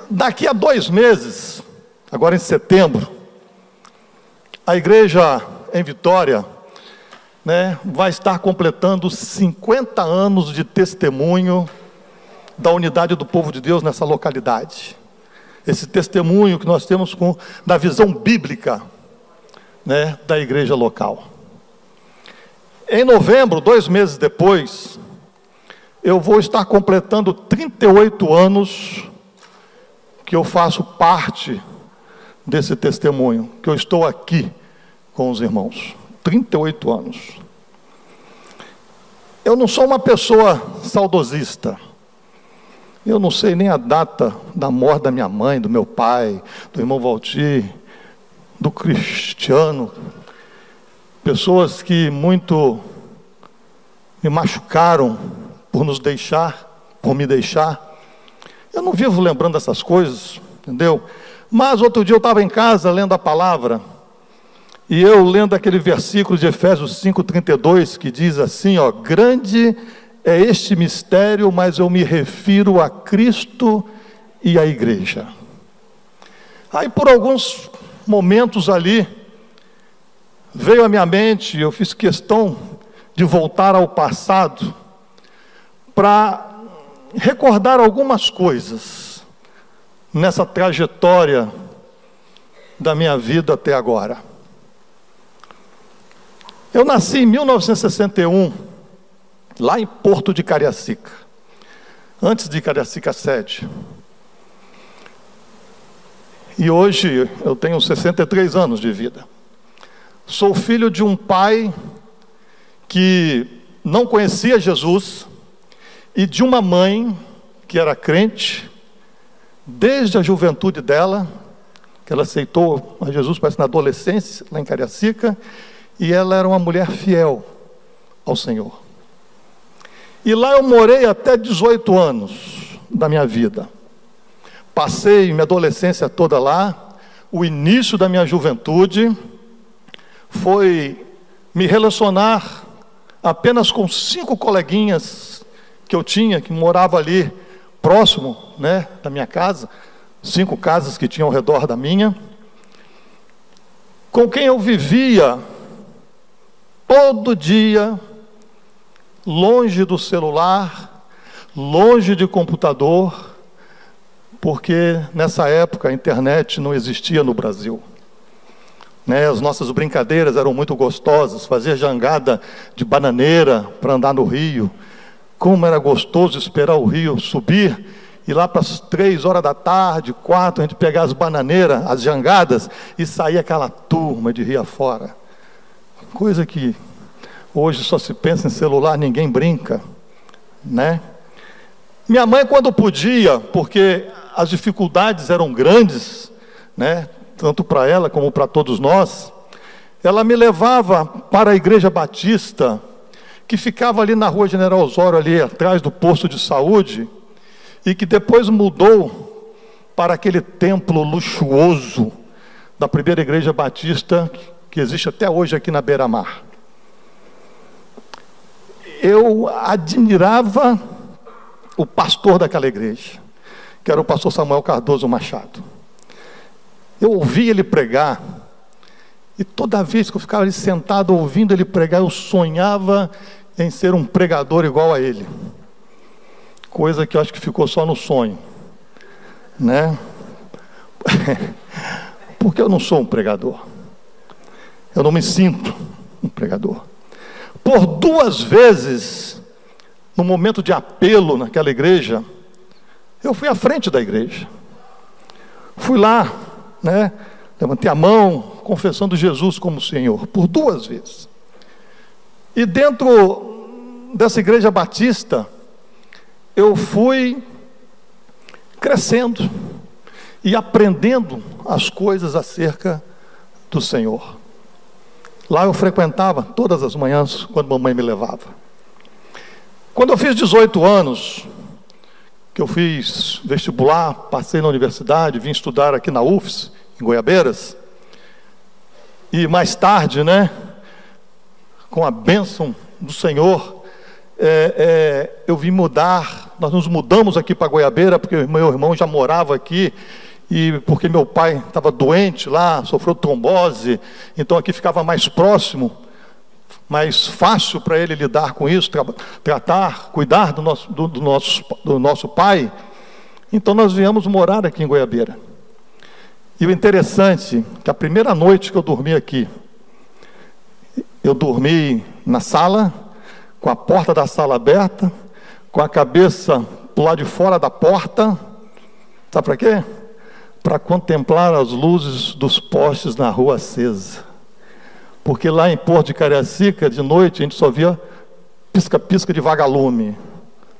Daqui a 2 meses, agora em setembro, a igreja em Vitória, né, vai estar completando 50 anos de testemunho da unidade do povo de Deus nessa localidade. Esse testemunho que nós temos da visão bíblica, né, da igreja local. Em novembro, 2 meses depois, eu vou estar completando 38 anos que eu faço parte desse testemunho, que eu estou aqui com os irmãos. 38 anos. Eu não sou uma pessoa saudosista. Eu não sei nem a data da morte da minha mãe, do meu pai, do irmão Valtir, do Cristiano. Pessoas que muito me machucaram por me deixar. Eu não vivo lembrando dessas coisas, entendeu? Mas outro dia eu estava em casa lendo a palavra, e eu lendo aquele versículo de Efésios 5:32, que diz assim, ó: grande é este mistério, mas eu me refiro a Cristo e à igreja. Aí por alguns momentos ali, veio à minha mente, eu fiz questão de voltar ao passado, para recordar algumas coisas, nessa trajetória da minha vida até agora. Eu nasci em 1961, lá em Porto de Cariacica, antes de Cariacica sede. E hoje eu tenho 63 anos de vida. Sou filho de um pai que não conhecia Jesus e de uma mãe que era crente desde a juventude dela, que ela aceitou a Jesus, parece na adolescência, lá em Cariacica, e ela era uma mulher fiel ao Senhor. E lá eu morei até 18 anos da minha vida. Passei minha adolescência toda lá. O início da minha juventude foi me relacionar apenas com 5 coleguinhas que eu tinha, que moravam ali próximo, né, da minha casa, 5 casas que tinham ao redor da minha, com quem eu vivia todo dia, longe do celular, longe de computador, porque nessa época a internet não existia no Brasil. Né, as nossas brincadeiras eram muito gostosas, fazer jangada de bananeira para andar no rio. Como era gostoso esperar o rio subir, e lá para as 3 horas da tarde, 4, a gente pegar as bananeiras, as jangadas, e sair aquela turma de rio afora. Coisa que hoje só se pensa em celular, ninguém brinca, né? Minha mãe, quando podia, porque as dificuldades eram grandes, né, tanto para ela como para todos nós, ela me levava para a Igreja Batista, que ficava ali na rua General Osório, ali atrás do posto de saúde, e que depois mudou para aquele templo luxuoso da primeira Igreja Batista, que existe até hoje aqui na beira-mar. Eu admirava o pastor daquela igreja, que era o pastor Samuel Cardoso Machado. Eu ouvia ele pregar, e toda vez que eu ficava ali sentado ouvindo ele pregar, eu sonhava em ser um pregador igual a ele. Coisa que eu acho que ficou só no sonho, né? Porque eu não sou um pregador. Eu não me sinto um pregador. Por 2 vezes, no momento de apelo naquela igreja, eu fui à frente da igreja. Fui lá, né? Levantei a mão, confessando Jesus como Senhor, por 2 vezes. E dentro dessa igreja batista, eu fui crescendo e aprendendo as coisas acerca do Senhor. Lá eu frequentava todas as manhãs, quando mamãe me levava. Quando eu fiz 18 anos, que eu fiz vestibular, passei na universidade, vim estudar aqui na UFS, em Goiabeiras, e mais tarde, né, com a bênção do Senhor, eu vim mudar nós nos mudamos aqui para Goiabeira, porque meu irmão já morava aqui, e porque meu pai estava doente lá, sofreu trombose, então aqui ficava mais próximo, mais fácil para ele lidar com isso, tratar, cuidar do nosso pai. Então nós viemos morar aqui em Goiabeira. E o interessante é que a primeira noite que eu dormi aqui, eu dormi na sala, com a porta da sala aberta, com a cabeça do lado de fora da porta. Sabe para quê? Para contemplar as luzes dos postes na rua acesa. Porque lá em Porto de Cariacica, de noite, a gente só via pisca-pisca de vagalume,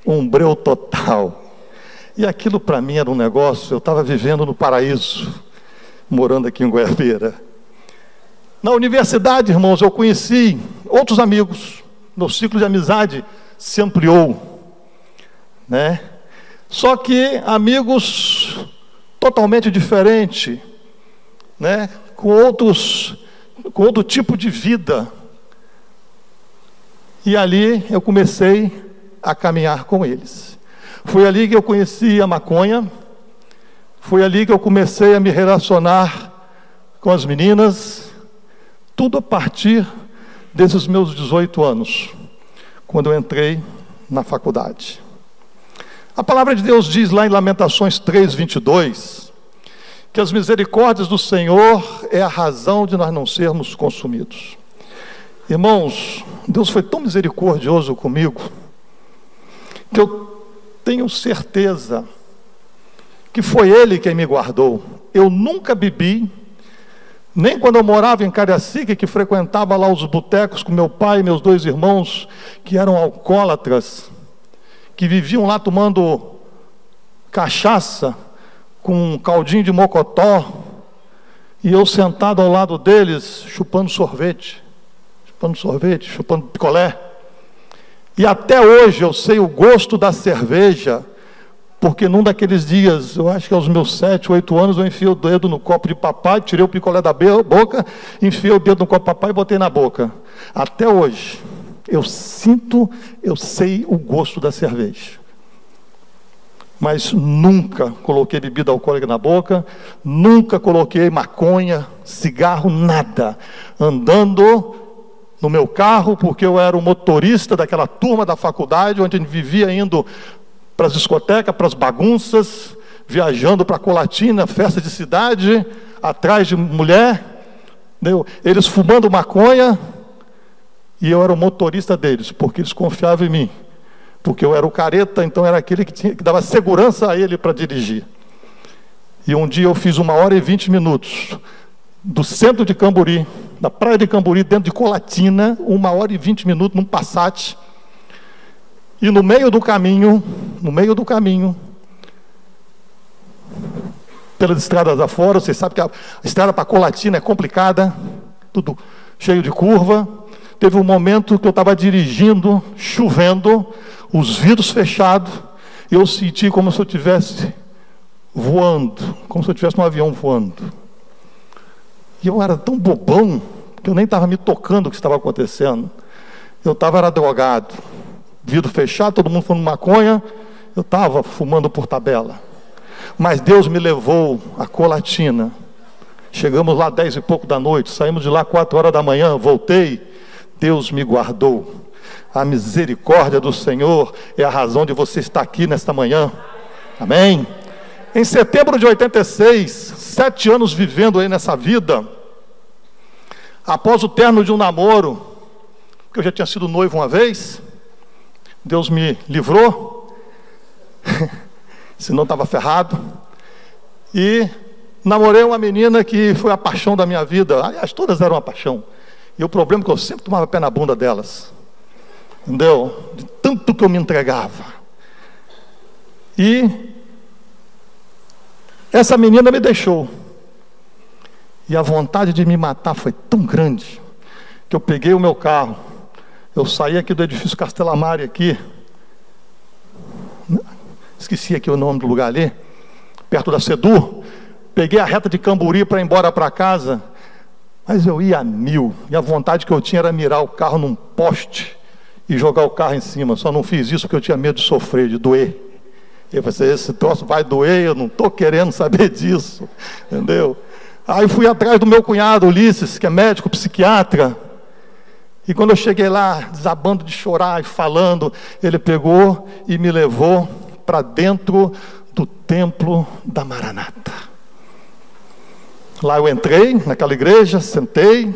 um breu total. E aquilo para mim era um negócio, eu estava vivendo no paraíso, morando aqui em Goiabeira. Na universidade, irmãos, eu conheci outros amigos, meu ciclo de amizade se ampliou, né? Só que amigos totalmente diferentes, né? Com outro tipo de vida. E ali eu comecei a caminhar com eles. Foi ali que eu conheci a maconha, foi ali que eu comecei a me relacionar com as meninas, tudo a partir desses meus 18 anos, quando eu entrei na faculdade. A palavra de Deus diz lá em Lamentações 3:22, que as misericórdias do Senhor é a razão de nós não sermos consumidos. Irmãos, Deus foi tão misericordioso comigo, que eu tenho certeza que foi Ele quem me guardou. Eu nunca bebi, nem quando eu morava em Cariacica, que frequentava lá os botecos com meu pai e meus 2 irmãos, que eram alcoólatras, que viviam lá tomando cachaça, com um caldinho de mocotó, e eu sentado ao lado deles, chupando sorvete, chupando picolé. E até hoje eu sei o gosto da cerveja, porque num daqueles dias, eu acho que aos meus 7, 8 anos, eu enfiei o dedo no copo de papai, tirei o picolé da boca, enfiei o dedo no copo de papai e botei na boca. Até hoje, eu sei o gosto da cerveja. Mas nunca coloquei bebida alcoólica na boca, nunca coloquei maconha, cigarro, nada. Andando no meu carro, porque eu era o motorista daquela turma da faculdade, onde a gente vivia indo para as discotecas, para as bagunças, viajando para Colatina, festa de cidade, atrás de mulher, entendeu? Eles fumando maconha, e eu era o motorista deles, porque eles confiavam em mim, porque eu era o careta, então era aquele que dava segurança a ele para dirigir. E um dia eu fiz 1h20, do centro de Camburi, da praia de Camburi, dentro de Colatina, 1h20 num Passat. E no meio do caminho, pelas estradas afora, vocês sabem que a estrada para Colatina é complicada, tudo cheio de curva. Teve um momento que eu estava dirigindo, chovendo, os vidros fechados, e eu senti como se eu estivesse voando, como se eu estivesse num avião voando. E eu era tão bobão, que eu nem estava me tocando o que estava acontecendo. Eu era drogado. Vidro fechado, todo mundo fumando maconha, eu estava fumando por tabela. Mas Deus me levou a Colatina. Chegamos lá 10 e pouco da noite, saímos de lá 4 horas da manhã, voltei. Deus me guardou. A misericórdia do Senhor é a razão de você estar aqui nesta manhã. Amém? Em setembro de 86, 7 anos vivendo aí nessa vida, após o término de um namoro, porque eu já tinha sido noivo uma vez, Deus me livrou, senão estava ferrado, e namorei uma menina que foi a paixão da minha vida. Aliás, todas eram uma paixão, e o problema é que eu sempre tomava pé na bunda delas, entendeu? De tanto que eu me entregava. E essa menina me deixou, e a vontade de me matar foi tão grande, que eu peguei o meu carro, eu saí aqui do edifício Castelamare aqui, esqueci aqui o nome do lugar ali, perto da Sedur, peguei a reta de Camburi para ir embora para casa, mas eu ia a 1000, e a vontade que eu tinha era mirar o carro num poste, e jogar o carro em cima. Só não fiz isso porque eu tinha medo de sofrer, de doer. Eu falei, esse troço vai doer, eu não estou querendo saber disso, entendeu? Aí fui atrás do meu cunhado, Ulisses, que é médico, psiquiatra. E quando eu cheguei lá, desabando de chorar e falando, ele pegou e me levou para dentro do templo da Maranata. Lá eu entrei, naquela igreja, sentei.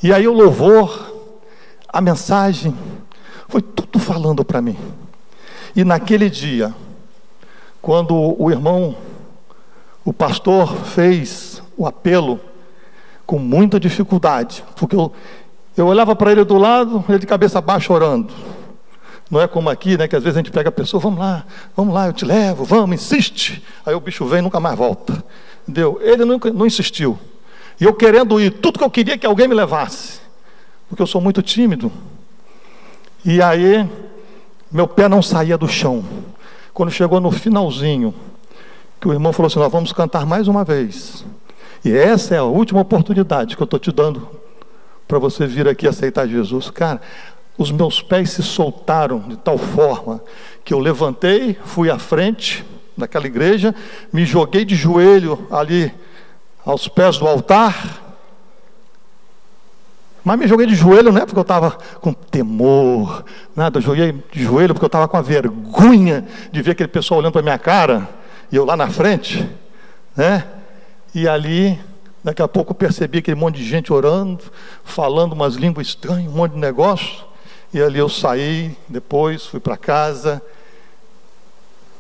E aí o louvor, a mensagem, foi tudo falando para mim. E naquele dia, quando o irmão, o pastor fez o apelo, com muita dificuldade, porque eu olhava para ele do lado, ele de cabeça baixa orando. Não é como aqui, né, que às vezes a gente pega a pessoa, vamos lá, eu te levo, vamos, insiste. Aí o bicho vem e nunca mais volta. Entendeu? Ele não insistiu. E eu querendo ir, tudo que eu queria que alguém me levasse, porque eu sou muito tímido. E aí, meu pé não saía do chão. Quando chegou no finalzinho, que o irmão falou assim, nós vamos cantar mais uma vez. E essa é a última oportunidade que eu estou te dando para você vir aqui aceitar Jesus. Cara, os meus pés se soltaram de tal forma que eu levantei, fui à frente daquela igreja, me joguei de joelho ali aos pés do altar. Mas me joguei de joelho não é porque eu estava com temor, nada, eu joguei de joelho porque eu estava com a vergonha de ver aquele pessoal olhando para a minha cara, e eu lá na frente, né? E ali, daqui a pouco eu percebi aquele monte de gente orando, falando umas línguas estranhas, um monte de negócio. E ali eu saí, depois fui para casa,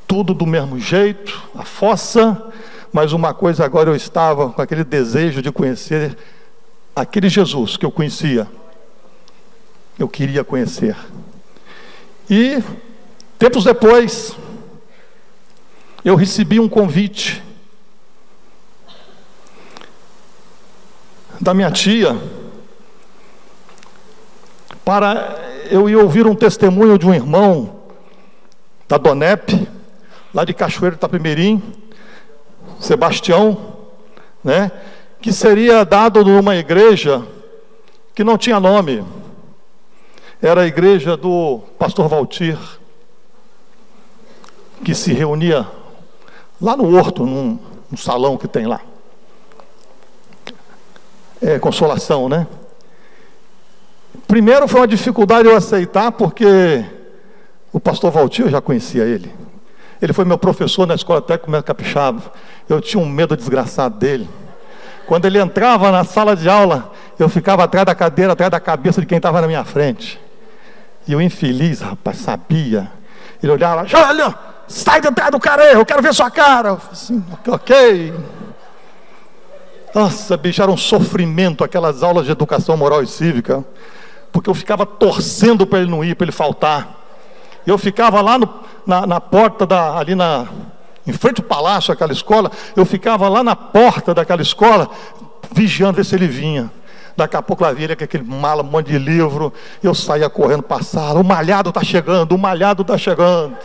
tudo do mesmo jeito, a fossa. Mas uma coisa, agora eu estava com aquele desejo de conhecer aquele Jesus que eu conhecia. Eu queria conhecer. E, tempos depois, eu recebi um convite da minha tia, para eu ir ouvir um testemunho de um irmão da Donep, lá de Cachoeiro de Itapemirim, Sebastião, né, que seria dado numa igreja que não tinha nome, era a igreja do pastor Valtir, que se reunia lá no Horto, num salão que tem lá. Consolação, né? Primeiro foi uma dificuldade eu aceitar, porque o pastor Valtir, eu já conhecia ele. Ele foi meu professor na escola técnica capixaba. Eu tinha um medo desgraçado dele. Quando ele entrava na sala de aula, eu ficava atrás da cadeira, atrás da cabeça de quem estava na minha frente. E o infeliz, rapaz, sabia. Ele olhava, olha, sai de trás do cara aí, eu quero ver sua cara. Eu falei assim, ok. Nossa, bicho, era um sofrimento aquelas aulas de educação moral e cívica, porque eu ficava torcendo para ele não ir, para ele faltar. Eu ficava lá na porta, em frente ao palácio, aquela escola, eu ficava lá na porta daquela escola, vigiando ver se ele vinha. Daqui a pouco lá vinha ele com aquele mala, um monte de livro, eu saía correndo para a sala, o malhado está chegando, o malhado está chegando.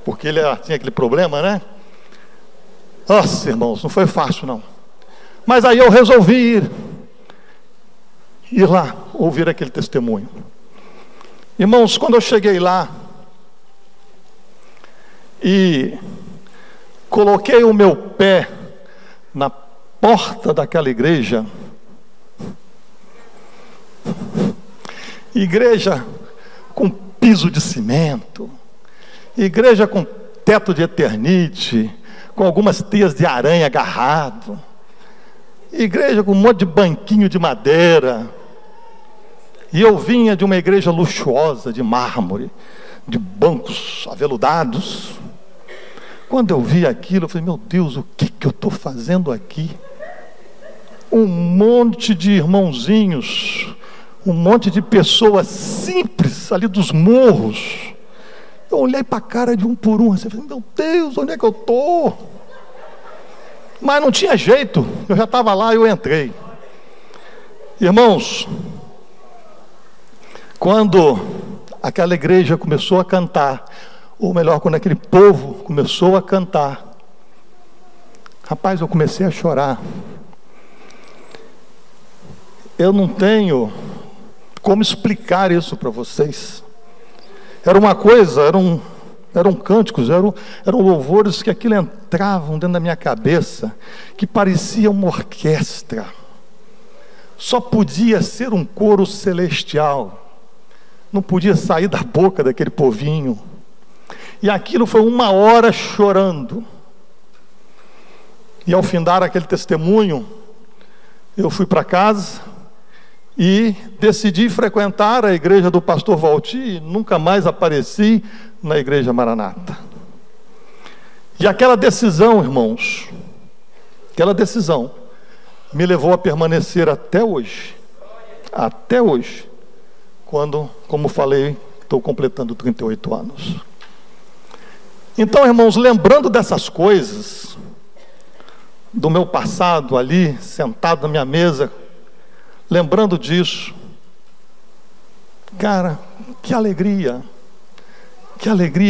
Porque ele tinha aquele problema, né? Nossa, irmãos, não foi fácil não. Mas aí eu resolvi ir lá, ouvir aquele testemunho. Irmãos, quando eu cheguei lá e coloquei o meu pé na porta daquela igreja com piso de cimento, igreja com teto de eternite, com algumas teias de aranha agarrado, igreja com um monte de banquinho de madeira. E eu vinha de uma igreja luxuosa, de mármore, de bancos aveludados. Quando eu vi aquilo, eu falei, meu Deus, o que eu estou fazendo aqui? Um monte de irmãozinhos, um monte de pessoas simples ali dos morros. Eu olhei para a cara de um por um, assim, falei, meu Deus, onde é que eu estou? Mas não tinha jeito, eu já estava lá e eu entrei. Irmãos, quando aquela igreja começou a cantar, ou melhor, quando aquele povo começou a cantar, rapaz, eu comecei a chorar. Eu não tenho como explicar isso para vocês. Era uma coisa, eram cânticos, eram louvores que aquilo entravam dentro da minha cabeça, que parecia uma orquestra. Só podia ser um coro celestial, não podia sair da boca daquele povinho. E aquilo foi 1 hora chorando. E ao findar aquele testemunho, eu fui para casa e decidi frequentar a igreja do pastor Valtir, e nunca mais apareci na igreja Maranata. E aquela decisão, irmãos, aquela decisão me levou a permanecer até hoje, quando, como falei, estou completando 38 anos. Então, irmãos, lembrando dessas coisas, do meu passado ali, sentado na minha mesa, lembrando disso, cara, que alegria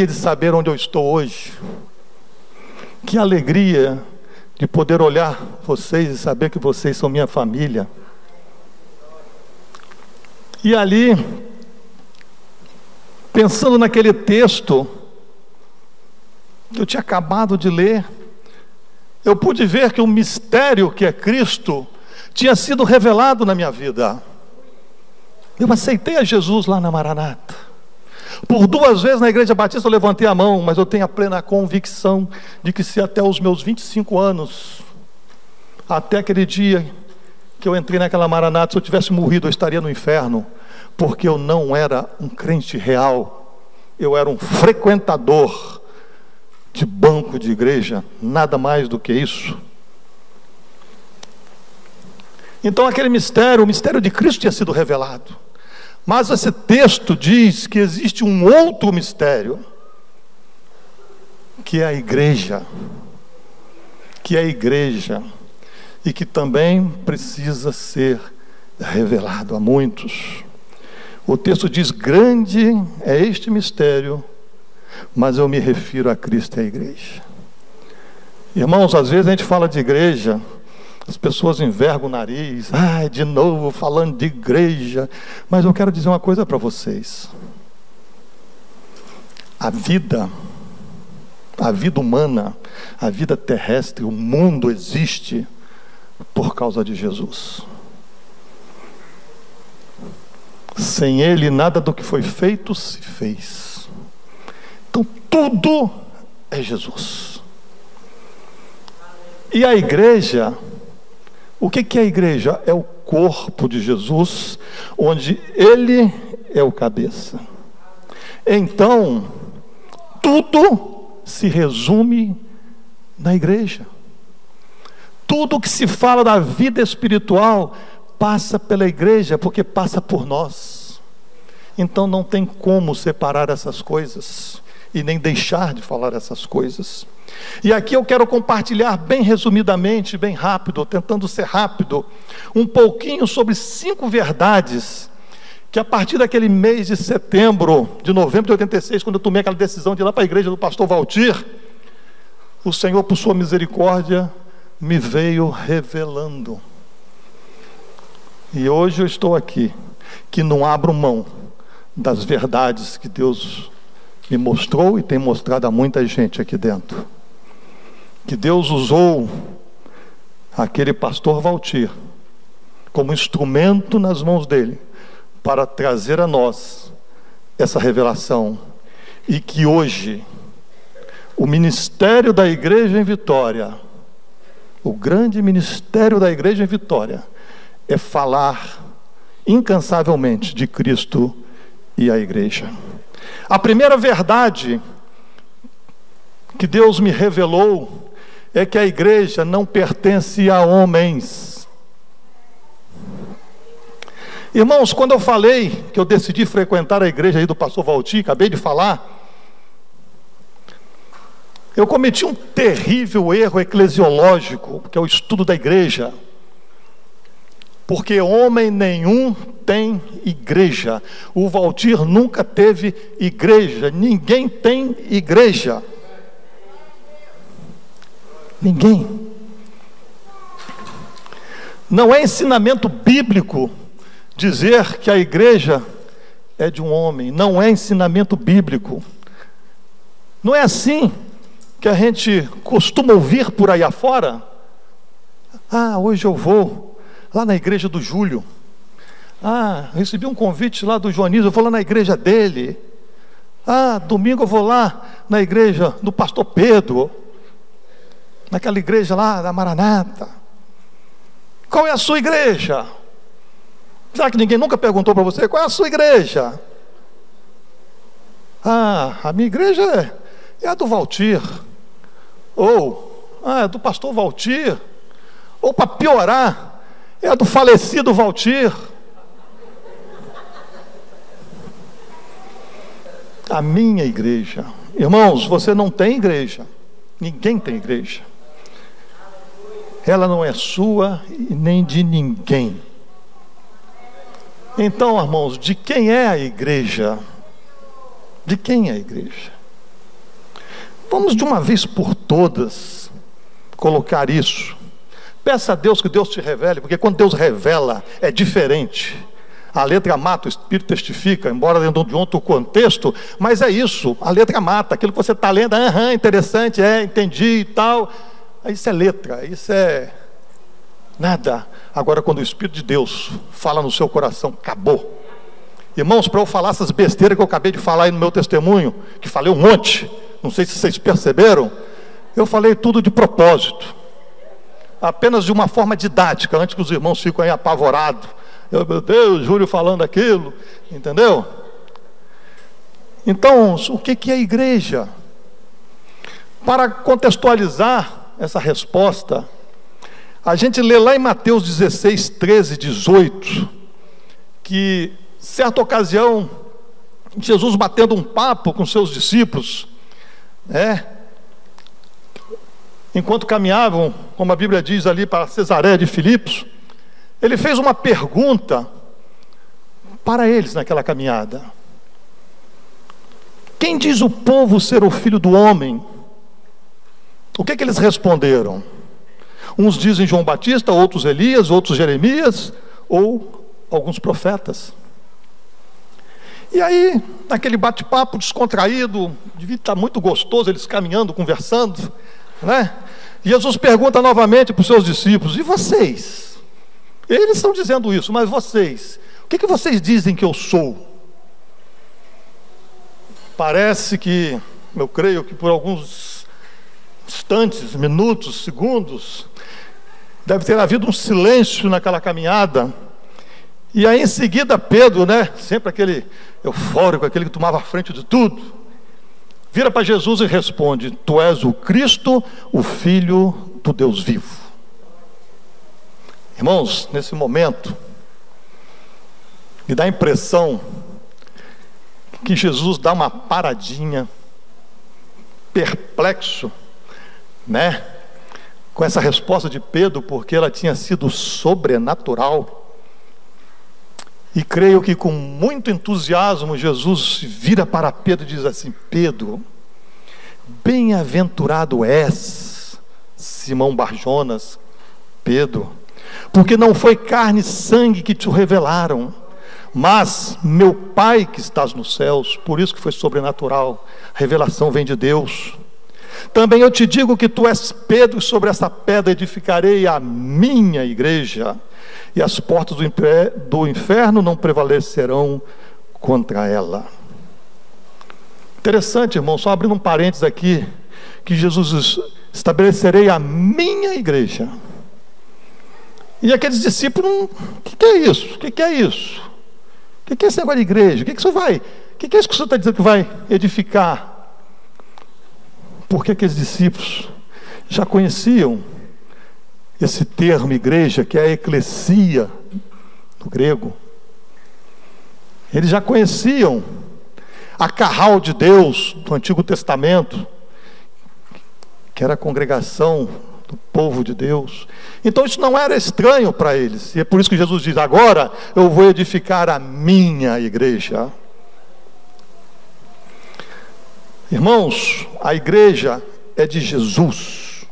de saber onde eu estou hoje, que alegria de poder olhar vocês e saber que vocês são minha família. E ali, pensando naquele texto que eu tinha acabado de ler, eu pude ver que o mistério que é Cristo tinha sido revelado na minha vida. Eu aceitei a Jesus lá na Maranata. Por 2 vezes na Igreja Batista eu levantei a mão, mas eu tenho a plena convicção de que se até os meus 25 anos, até aquele dia que eu entrei naquela Maranata, se eu tivesse morrido eu estaria no inferno, porque eu não era um crente real, eu era um frequentador de banco de igreja, nada mais do que isso. Então aquele mistério, o mistério de Cristo tinha sido revelado. Mas esse texto diz que existe um outro mistério, que é a igreja, e que também precisa ser revelado a muitos. O texto diz: grande é este mistério, mas eu me refiro a Cristo e à igreja. Irmãos, às vezes a gente fala de igreja, as pessoas envergam o nariz, de novo falando de igreja. Mas eu quero dizer uma coisa para vocês: a vida humana, a vida terrestre, o mundo existe por causa de Jesus. Sem Ele, nada do que foi feito se fez. Então tudo é Jesus. E a igreja, o que é a igreja? É o corpo de Jesus, onde Ele é o cabeça. Então, tudo se resume na igreja. Tudo que se fala da vida espiritual passa pela igreja, porque passa por nós. Então não tem como separar essas coisas e nem deixar de falar essas coisas. E aqui eu quero compartilhar bem resumidamente, bem rápido, tentando ser rápido, um pouquinho sobre 5 verdades que a partir daquele mês de setembro, de novembro de 86, quando eu tomei aquela decisão de ir lá para a igreja do pastor Valtir, o Senhor, por sua misericórdia, me veio revelando. E hoje eu estou aqui, que não abro mão das verdades que Deus me mostrou e tem mostrado a muita gente aqui dentro. Que Deus usou aquele pastor Valtir como instrumento nas mãos dele para trazer a nós essa revelação, e que hoje o ministério da igreja em Vitória, o grande ministério da igreja em Vitória, é falar incansavelmente de Cristo e a igreja. A primeira verdade que Deus me revelou é que a igreja não pertence a homens. Irmãos, quando eu falei que eu decidi frequentar a igreja aí do pastor Valtir, acabei de falar, eu cometi um terrível erro eclesiológico, que é o estudo da igreja. Porque homem nenhum tem igreja. O Valtir nunca teve igreja. Ninguém tem igreja. Ninguém. Não é ensinamento bíblico dizer que a igreja é de um homem, não é ensinamento bíblico. Não é assim que a gente costuma ouvir por aí afora. Ah, hoje eu vou lá na igreja do Júlio. Ah, recebi um convite lá do Joanísio, eu vou lá na igreja dele. Ah, domingo eu vou lá na igreja do pastor Pedro, naquela igreja lá da Maranata. Qual é a sua igreja? Será que ninguém nunca perguntou para você qual é a sua igreja? Ah, a minha igreja é a do Valtir. Ou, é do pastor Valtir. Ou, para piorar, é a do falecido Valtir. A minha igreja. Irmãos, você não tem igreja. Ninguém tem igreja. Ela não é sua e nem de ninguém. Então, irmãos, de quem é a igreja? De quem é a igreja? Vamos de uma vez por todas colocar isso. Peça a Deus que Deus te revele, porque quando Deus revela é diferente. A letra mata, o Espírito testifica, embora dentro de outro contexto, mas é isso, a letra mata, aquilo que você está lendo, interessante, entendi e tal. Isso é letra, isso é nada. Agora, quando o Espírito de Deus fala no seu coração, acabou. Irmãos, para eu falar essas besteiras que eu acabei de falar aí no meu testemunho, que falei um monte, não sei se vocês perceberam, eu falei tudo de propósito, apenas de uma forma didática, antes que os irmãos fiquem aí apavorados. Meu Deus, Júlio falando aquilo, entendeu? Então, o que é a igreja? Para contextualizar essa resposta, a gente lê lá em Mateus 16, 13, 18, que certa ocasião, Jesus batendo um papo com seus discípulos, enquanto caminhavam, como a Bíblia diz ali, para Cesareia de Filipos, ele fez uma pergunta para eles naquela caminhada. Quem diz o povo ser o filho do homem? O que eles responderam? Uns dizem João Batista, outros Elias, outros Jeremias, ou alguns profetas. E aí, naquele bate-papo descontraído, devia estar muito gostoso, eles caminhando, conversando, né? Jesus pergunta novamente para os seus discípulos: e vocês? Eles estão dizendo isso, mas vocês? O que vocês dizem que eu sou? Parece que, eu creio que por alguns instantes, minutos, segundos, deve ter havido um silêncio naquela caminhada. E aí em seguida Pedro, sempre aquele eufórico, aquele que tomava a frente de tudo, vira para Jesus e responde: tu és o Cristo, o Filho do Deus vivo. Irmãos, nesse momento, me dá a impressão que Jesus dá uma paradinha, perplexo, com essa resposta de Pedro, porque ela tinha sido sobrenatural. E creio que com muito entusiasmo Jesus vira para Pedro e diz assim: Pedro, bem-aventurado és, Simão Barjonas, Pedro, porque não foi carne e sangue que te revelaram, mas meu Pai que estás nos céus. Por isso que foi sobrenatural, a revelação vem de Deus. Também eu te digo que tu és Pedro, e sobre essa pedra edificarei a minha igreja, e as portas do inferno não prevalecerão contra ela. Interessante, irmão, só abrindo um parênteses aqui, que Jesus diz: estabelecerei a minha igreja. E aqueles discípulos, o que é isso? O que é isso? O que é esse negócio de igreja? O que isso vai? O que é isso que o senhor está dizendo que vai edificar? Porque aqueles discípulos já conheciam esse termo igreja, que é a eclesia no grego. Eles já conheciam a carral de Deus do Antigo Testamento, que era a congregação do povo de Deus. Então isso não era estranho para eles, e é por isso que Jesus diz: agora eu vou edificar a minha igreja. Irmãos, a igreja é de Jesus,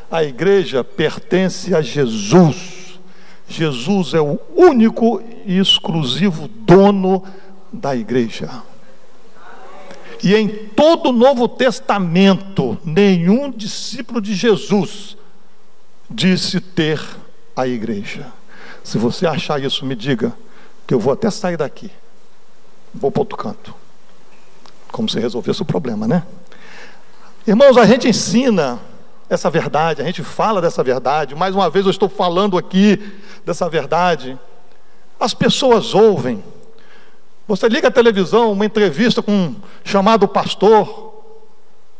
a igreja pertence a Jesus. Jesus é o único e exclusivo dono da igreja. E em todo o Novo Testamento, nenhum discípulo de Jesus disse ter a igreja. Se você achar isso, me diga, que eu vou até sair daqui, vou para outro canto. Como se resolvesse o problema, né? Irmãos, a gente ensina essa verdade, a gente fala dessa verdade. Mais uma vez eu estou falando aqui dessa verdade. As pessoas ouvem. Você liga a televisão, uma entrevista com um chamado pastor,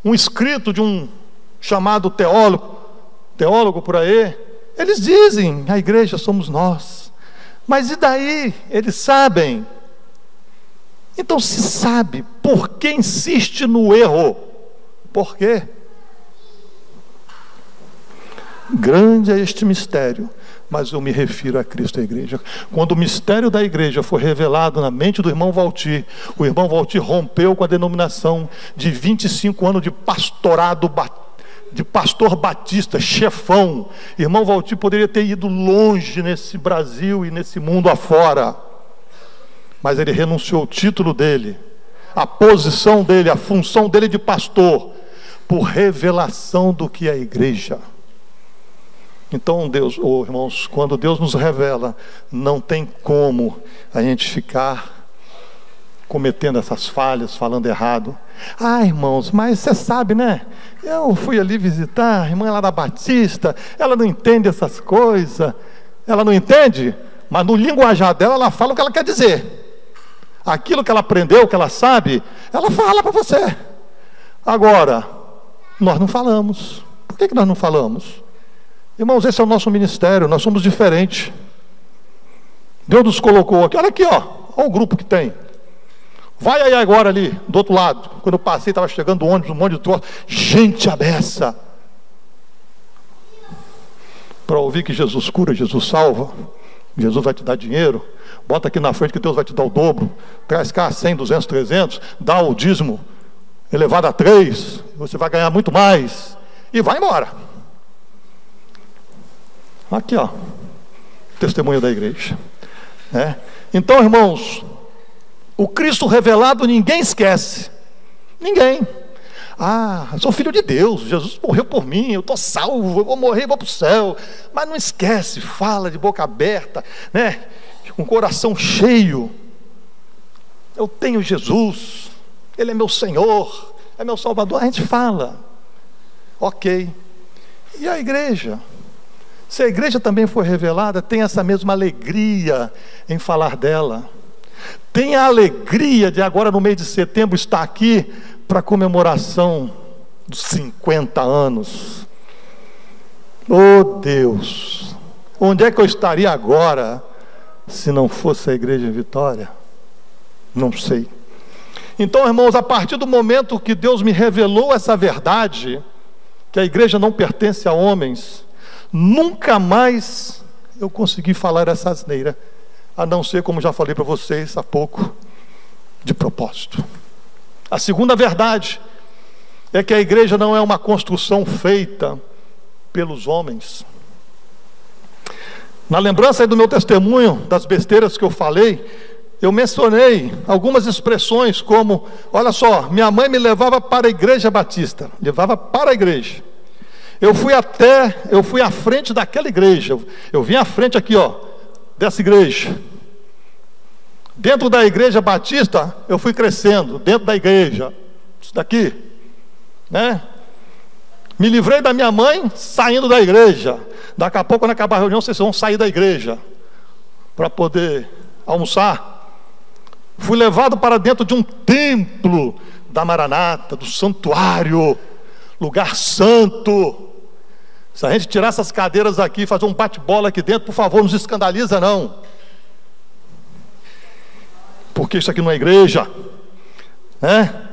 um escrito de um chamado teólogo por aí. Eles dizem, a igreja somos nós. Mas e daí? Eles sabem. Então, se sabe, por que insiste no erro? Por quê? Grande é este mistério, mas eu me refiro a Cristo e a igreja. Quando o mistério da igreja foi revelado na mente do irmão Valtir, o irmão Valtir rompeu com a denominação de 25 anos de pastorado, de pastor batista, chefão. Irmão Valtir poderia ter ido longe nesse Brasil e nesse mundo afora, mas ele renunciou ao título dele, a posição dele, a função dele de pastor, por revelação do que é a igreja. Então Deus, irmãos, quando Deus nos revela, não tem como a gente ficar cometendo essas falhas, falando errado. Ah, irmãos, mas você sabe, né? Eu fui ali visitar a irmã lá da Batista, ela não entende essas coisas. Ela não entende, mas no linguajar dela, ela fala o que ela quer dizer. Aquilo que ela aprendeu, que ela sabe, ela fala para você. Agora, nós não falamos. Por que nós não falamos? Irmãos, esse é o nosso ministério, nós somos diferentes. Deus nos colocou aqui, olha aqui, olha o grupo que tem. Vai aí agora ali, do outro lado. Quando eu passei, estava chegando o ônibus, um monte de troço, gente a beça. Para ouvir que Jesus cura, Jesus salva, Jesus vai te dar dinheiro, bota aqui na frente que Deus vai te dar o dobro, traz cá 100, 200, 300, dá o dízimo elevado a 3, você vai ganhar muito mais, e vai embora. Aqui, ó, testemunho da igreja, né? Então, irmãos, o Cristo revelado ninguém esquece, ninguém. Ah, eu sou filho de Deus, Jesus morreu por mim, eu estou salvo, eu vou morrer e vou para o céu. Mas não esquece, fala de boca aberta, né? Com o coração cheio. Eu tenho Jesus, Ele é meu Senhor, é meu Salvador. A gente fala, ok. E a igreja? Se a igreja também for revelada, tem essa mesma alegria em falar dela. Tem a alegria de agora no mês de setembro estar aqui para a comemoração dos 50 anos. Oh Deus, onde é que eu estaria agora se não fosse a igreja em Vitória? Não sei. Então, irmãos, a partir do momento que Deus me revelou essa verdade, que a igreja não pertence a homens, nunca mais eu consegui falar essa asneira, a não ser, como já falei para vocês há pouco, de propósito. A segunda verdade é que a igreja não é uma construção feita pelos homens. Na lembrança aí do meu testemunho, das besteiras que eu falei, eu mencionei algumas expressões como, olha só, minha mãe me levava para a igreja batista, levava para a igreja. Eu fui à frente daquela igreja, eu vim à frente aqui, ó, dessa igreja. Dentro da igreja batista, eu fui crescendo, dentro da igreja, isso daqui, né? Me livrei da minha mãe saindo da igreja. Daqui a pouco, quando acabar a reunião, vocês vão sair da igreja para poder almoçar. Fui levado para dentro de um templo da Maranata, do santuário, lugar santo. Se a gente tirar essas cadeiras aqui e fazer um bate-bola aqui dentro, por favor, não se escandaliza não, porque isso aqui não é igreja, né?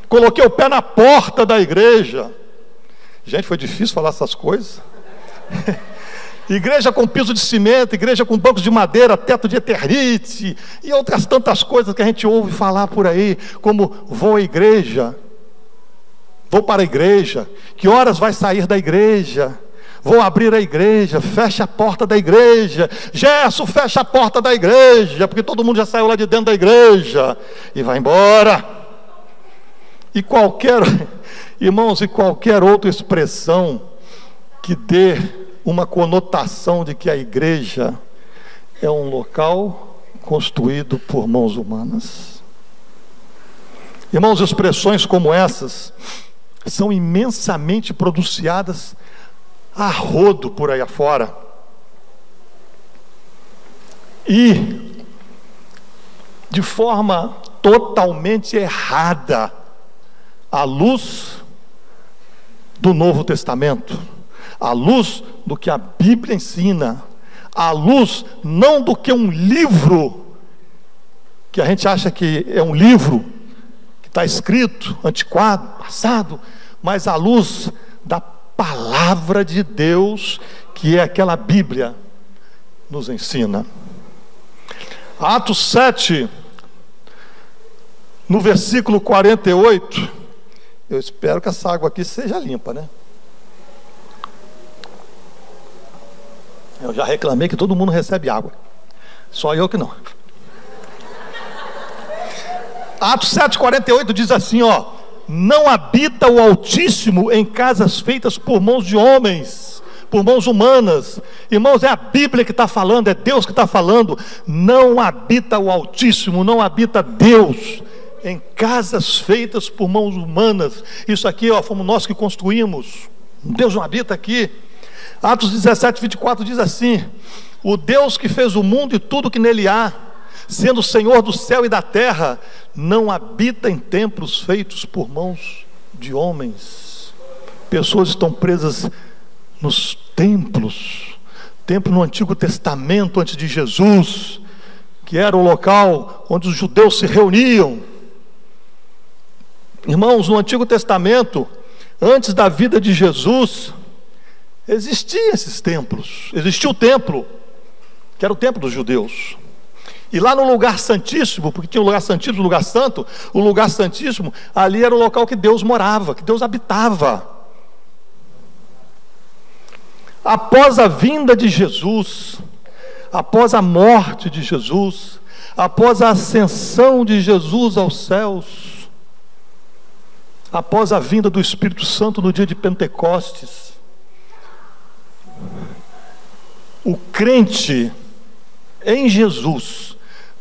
Coloquei o pé na porta da igreja. Gente, foi difícil falar essas coisas. Igreja com piso de cimento, igreja com bancos de madeira, teto de eternite e outras tantas coisas que a gente ouve falar por aí, como vou à igreja, vou para a igreja, que horas vai sair da igreja, vou abrir a igreja, fecha a porta da igreja, Gerson, fecha a porta da igreja, porque todo mundo já saiu lá de dentro da igreja, e vai embora. E qualquer, irmãos, e qualquer outra expressão que dê uma conotação de que a igreja é um local construído por mãos humanas. Irmãos, expressões como essas são imensamente pronunciadas a rodo por aí afora. E de forma totalmente errada, à luz do Novo Testamento, à luz do que a Bíblia ensina, à luz não do que um livro, que a gente acha que é um livro, que está escrito, antiquado, passado, mas à luz da palavra de Deus, que é aquela Bíblia nos ensina. Atos 7, no versículo 48, eu espero que essa água aqui seja limpa, né? Eu já reclamei que todo mundo recebe água, só eu que não. Atos 7,48 diz assim, ó: não habita o Altíssimo em casas feitas por mãos de homens, por mãos humanas. Irmãos, é a Bíblia que está falando, é Deus que está falando. Não habita o Altíssimo, não habita Deus em casas feitas por mãos humanas. Isso aqui, ó, fomos nós que construímos. Deus não habita aqui. Atos 17:24 diz assim: o Deus que fez o mundo e tudo que nele há, sendo Senhor do céu e da terra, não habita em templos feitos por mãos de homens. Pessoas estão presas nos templos. Templo no Antigo Testamento, antes de Jesus, que era o local onde os judeus se reuniam. Irmãos, no Antigo Testamento, antes da vida de Jesus, existiam esses templos. Existia o templo, que era o templo dos judeus. E lá no lugar santíssimo, porque tinha o lugar santíssimo, o lugar santo, o lugar santíssimo, ali era o local que Deus morava, que Deus habitava. Após a vinda de Jesus, após a morte de Jesus, após a ascensão de Jesus aos céus, após a vinda do Espírito Santo no dia de Pentecostes, o crente em Jesus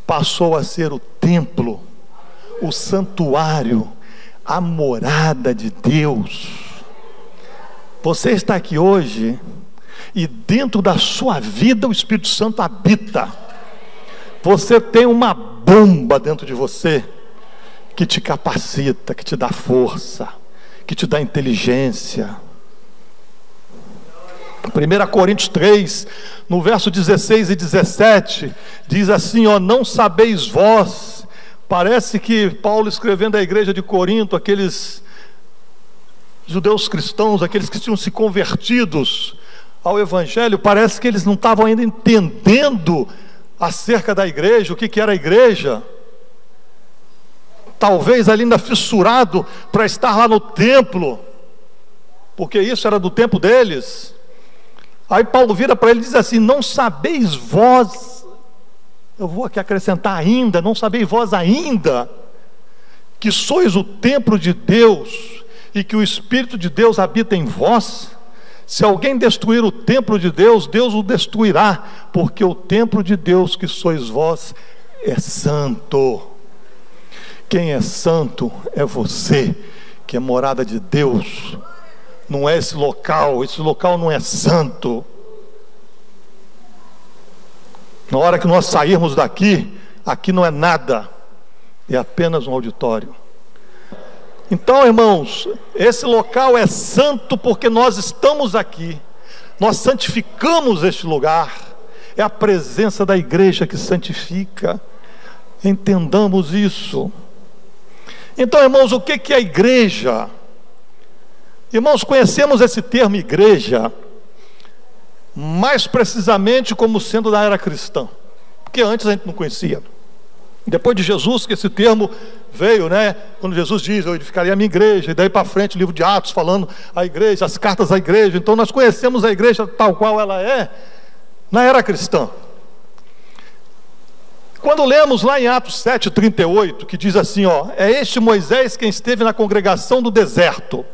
passou a ser o templo, o santuário, a morada de Deus. Você está aqui hoje e dentro da sua vida o Espírito Santo habita. Você tem uma bomba dentro de você que te capacita, que te dá força, que te dá inteligência. 1 Coríntios 3, no verso 16 e 17, diz assim, ó: não sabeis vós. Parece que Paulo, escrevendo à igreja de Corinto, aqueles judeus cristãos, aqueles que tinham se convertidos ao Evangelho, parece que eles não estavam ainda entendendo acerca da igreja, o que era a igreja. Talvez ali ainda fissurado para estar lá no templo, porque isso era do tempo deles. Aí Paulo vira para ele e diz assim: não sabeis vós, eu vou aqui acrescentar ainda, não sabeis vós ainda, que sois o templo de Deus, e que o Espírito de Deus habita em vós? Se alguém destruir o templo de Deus, Deus o destruirá, porque o templo de Deus que sois vós é santo. Quem é santo é você, que é morada de Deus. Não é esse local não é santo. Na hora que nós sairmos daqui, aqui não é nada, é apenas um auditório. Então, irmãos, esse local é santo porque nós estamos aqui, nós santificamos este lugar, é a presença da igreja que santifica. Entendamos isso. Então, irmãos, o que é a igreja? Irmãos, conhecemos esse termo igreja mais precisamente como sendo da era cristã, porque antes a gente não conhecia. Depois de Jesus que esse termo veio, né? Quando Jesus diz, eu edificaria a minha igreja, e daí para frente o livro de Atos falando a igreja, as cartas à igreja. Então nós conhecemos a igreja tal qual ela é na era cristã. Quando lemos lá em Atos 7:38, que diz assim, ó, é este Moisés quem esteve na congregação do deserto,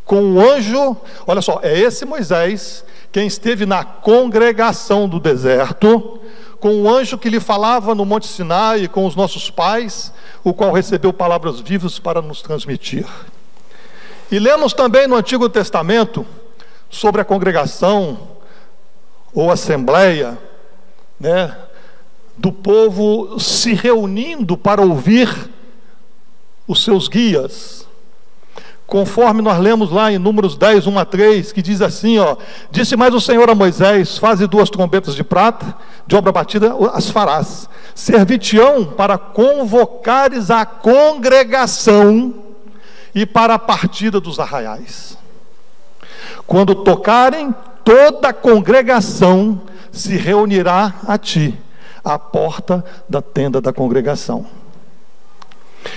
com o anjo, olha só, é esse Moisés quem esteve na congregação do deserto, com o anjo que lhe falava no Monte Sinai com os nossos pais, o qual recebeu palavras vivas para nos transmitir. E lemos também no Antigo Testamento sobre a congregação ou assembleia, né, do povo se reunindo para ouvir os seus guias, conforme nós lemos lá em Números 10, 1-3, que diz assim, ó, disse mais o Senhor a Moisés, faze 2 trombetas de prata, de obra batida as farás, servir-te-ão para convocares a congregação e para a partida dos arraiais. Quando tocarem, toda a congregação se reunirá a ti, à porta da tenda da congregação.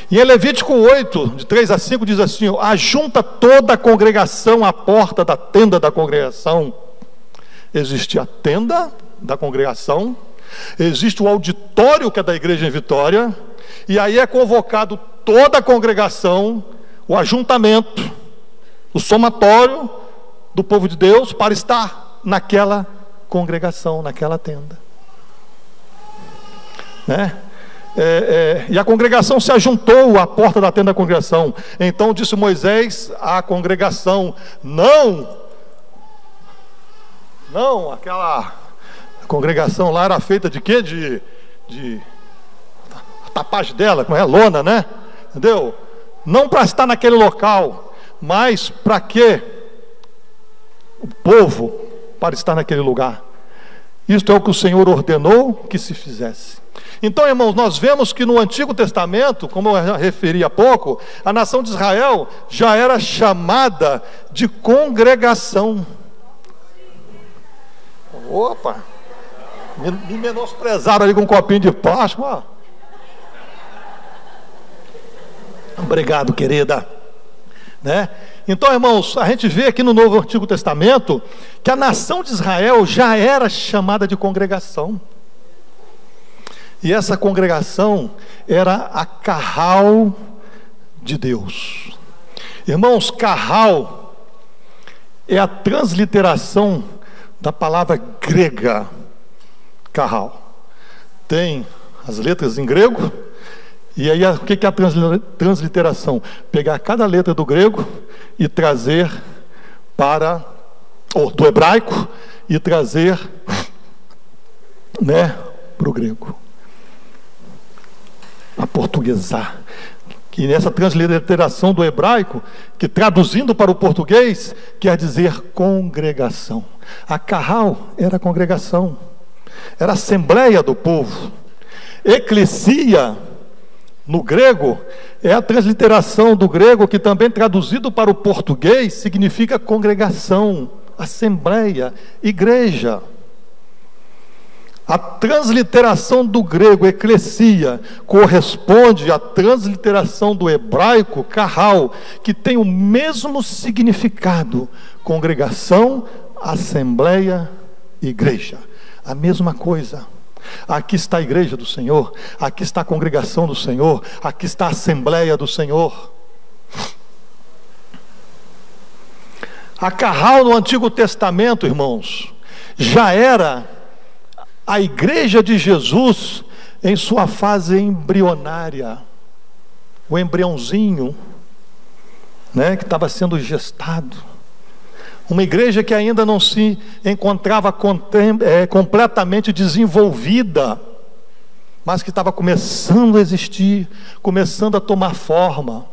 E em Levítico 8, de 3-5, diz assim, ajunta toda a congregação à porta da tenda da congregação. Existe a tenda da congregação, existe o auditório que é da igreja em Vitória, e aí é convocado toda a congregação, o ajuntamento, o somatório do povo de Deus para estar naquela congregação, naquela tenda, né? E a congregação se ajuntou à porta da tenda da congregação. Então disse Moisés à congregação, não, aquela congregação lá era feita de quê? De tapagem dela, como é? Lona, né? Entendeu? Não para estar naquele local, mas para quê? O povo para estar naquele lugar. Isto é o que o Senhor ordenou que se fizesse. Então, irmãos, nós vemos que no Antigo Testamento, como eu já referi há pouco, a nação de Israel já era chamada de congregação. Opa! Me menosprezaram ali com um copinho de Páscoa. Obrigado, querida. Né? Então, irmãos, a gente vê aqui no Novo Antigo Testamento que a nação de Israel já era chamada de congregação. E essa congregação era a Carral de Deus. Irmãos, Carral é a transliteração da palavra grega, Carral. Tem as letras em grego, e aí o que é a transliteração? Pegar cada letra do grego e trazer do hebraico, e trazer, né, para o grego. A portuguesar, que nessa transliteração do hebraico, que traduzindo para o português, quer dizer congregação. A Carral era a congregação, era a assembleia do povo. Eclesia, no grego, é a transliteração do grego, que também traduzido para o português, significa congregação, assembleia, igreja. A transliteração do grego, eclesia, corresponde à transliteração do hebraico, carral, que tem o mesmo significado: congregação, assembleia, igreja. A mesma coisa. Aqui está a igreja do Senhor, aqui está a congregação do Senhor, aqui está a assembleia do Senhor. A carral no Antigo Testamento, irmãos, já era a igreja de Jesus em sua fase embrionária, o embriãozinho, né, que estava sendo gestado. Uma igreja que ainda não se encontrava completamente desenvolvida, mas que estava começando a existir, começando a tomar forma.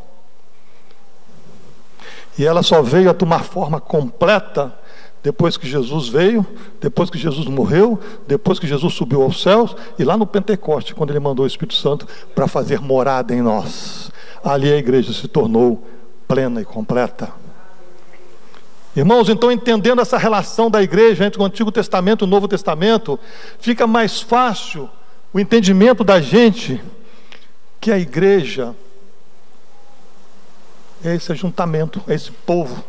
E ela só veio a tomar forma completa depois que Jesus veio, depois que Jesus morreu, depois que Jesus subiu aos céus, e lá no Pentecoste, quando Ele mandou o Espírito Santo para fazer morada em nós. Ali a igreja se tornou plena e completa. Irmãos, então, entendendo essa relação da igreja entre o Antigo Testamento e o Novo Testamento, fica mais fácil o entendimento da gente que a igreja é esse ajuntamento, é esse povo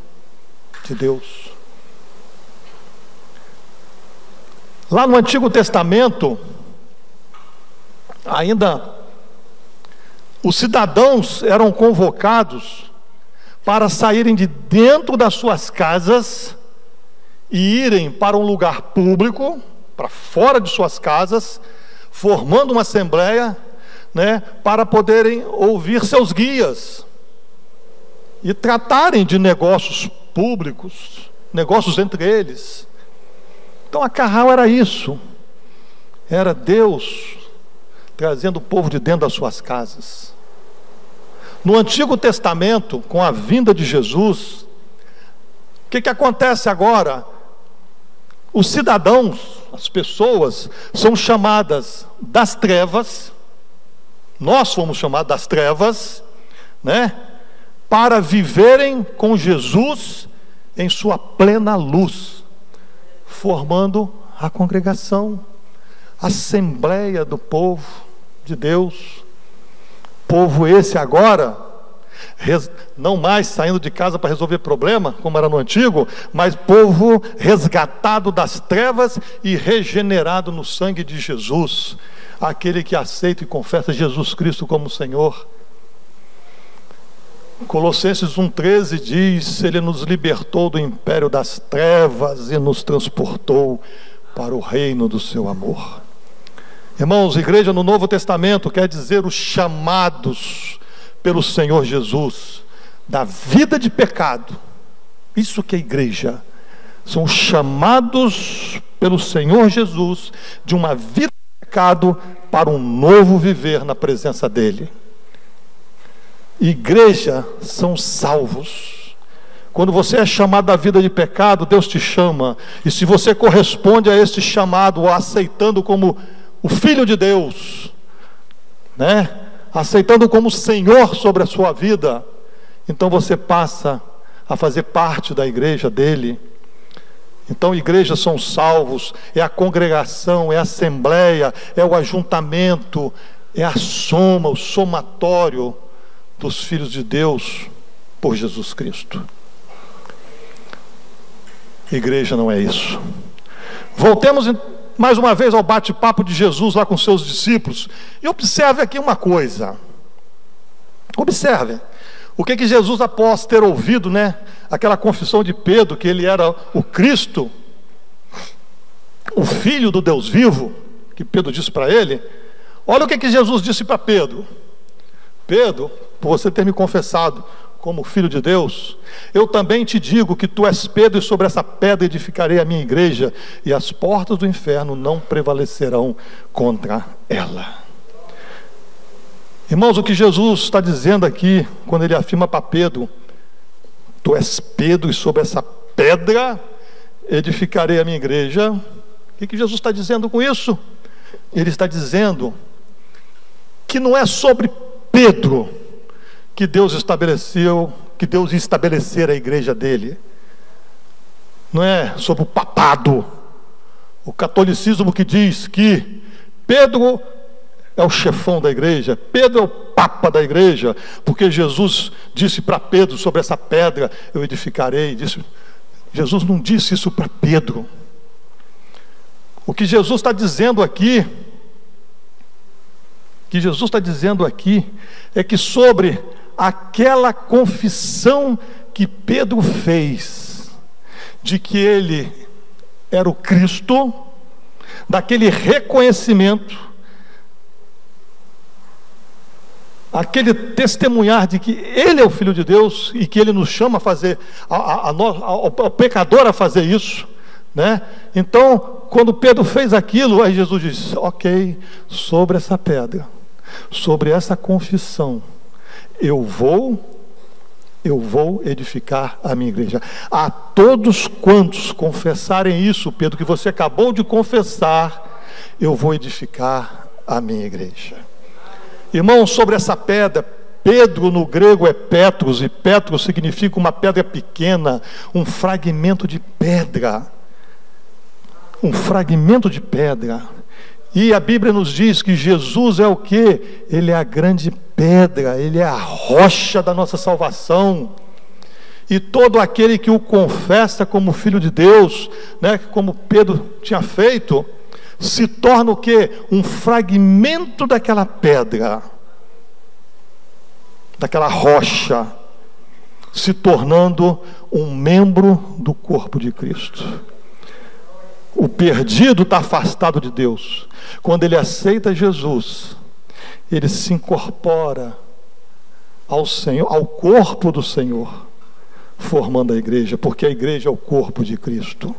de Deus. Lá no Antigo Testamento, ainda os cidadãos eram convocados para saírem de dentro das suas casas e irem para um lugar público, para fora de suas casas, formando uma assembleia, para poderem ouvir seus guias e tratarem de negócios públicos, negócios entre eles. Então a Carral era isso, era Deus trazendo o povo de dentro das suas casas. No Antigo Testamento, com a vinda de Jesus, o que acontece agora? Os cidadãos, as pessoas, são chamadas das trevas, nós fomos chamados das trevas, para viverem com Jesus em sua plena luz, formando a congregação, a assembleia do povo de Deus. Povo esse agora, não mais saindo de casa para resolver problema, como era no antigo, mas povo resgatado das trevas e regenerado no sangue de Jesus, aquele que aceita e confessa Jesus Cristo como Senhor. Colossenses 1,13 diz: Ele nos libertou do império das trevas e nos transportou para o reino do seu amor. Irmãos, igreja no Novo Testamento quer dizer os chamados pelo Senhor Jesus da vida de pecado. Isso que é igreja, são chamados pelo Senhor Jesus de uma vida de pecado para um novo viver na presença dele. Igreja são salvos. Quando você é chamado da vida de pecado, Deus te chama, e se você corresponde a este chamado, o aceitando como o Filho de Deus, aceitando como Senhor sobre a sua vida, então você passa a fazer parte da igreja dele. Então igrejas são salvos, é a congregação, é a assembleia, é o ajuntamento, é a soma, o somatório dos filhos de Deus por Jesus Cristo. Igreja não é isso. Voltemos mais uma vez ao bate-papo de Jesus lá com seus discípulos, e observe aqui uma coisa. Observe o que Jesus, após ter ouvido, aquela confissão de Pedro, que ele era o Cristo, o Filho do Deus vivo, que Pedro disse para ele. Olha o que Jesus disse para Pedro: Pedro, por você ter me confessado como Filho de Deus, eu também te digo que tu és Pedro, e sobre essa pedra edificarei a minha igreja, e as portas do inferno não prevalecerão contra ela. Irmãos, o que Jesus está dizendo aqui, quando ele afirma para Pedro: tu és Pedro, e sobre essa pedra edificarei a minha igreja. O que Jesus está dizendo com isso? Ele está dizendo que não é sobre Pedro que Deus estabeleceu, que Deus ia estabelecer a igreja dele. Não é sobre o papado, o catolicismo que diz que Pedro é o chefão da igreja, Pedro é o papa da igreja, porque Jesus disse para Pedro: sobre essa pedra eu edificarei. Jesus não disse isso para Pedro. O que Jesus está dizendo aqui, é que sobre aquela confissão que Pedro fez, de que ele era o Cristo, daquele reconhecimento, aquele testemunhar de que ele é o Filho de Deus, e que ele nos chama a fazer, ao pecador a fazer isso, Então, quando Pedro fez aquilo, aí Jesus disse: ok, sobre essa pedra, sobre essa confissão, eu vou edificar a minha igreja. A todos quantos confessarem isso, Pedro, que você acabou de confessar, eu vou edificar a minha igreja. Irmãos, sobre essa pedra, Pedro no grego é Petros, e Petros significa uma pedra pequena, um fragmento de pedra. Um fragmento de pedra. E a Bíblia nos diz que Jesus é o quê? Ele é a grande pedra, Ele é a rocha da nossa salvação. E todo aquele que o confessa como Filho de Deus, né, como Pedro tinha feito, se torna o quê? Um fragmento daquela pedra, daquela rocha, se tornando um membro do corpo de Cristo. O perdido está afastado de Deus. Quando ele aceita Jesus, ele se incorpora ao Senhor, ao corpo do Senhor, formando a igreja, porque a igreja é o corpo de Cristo.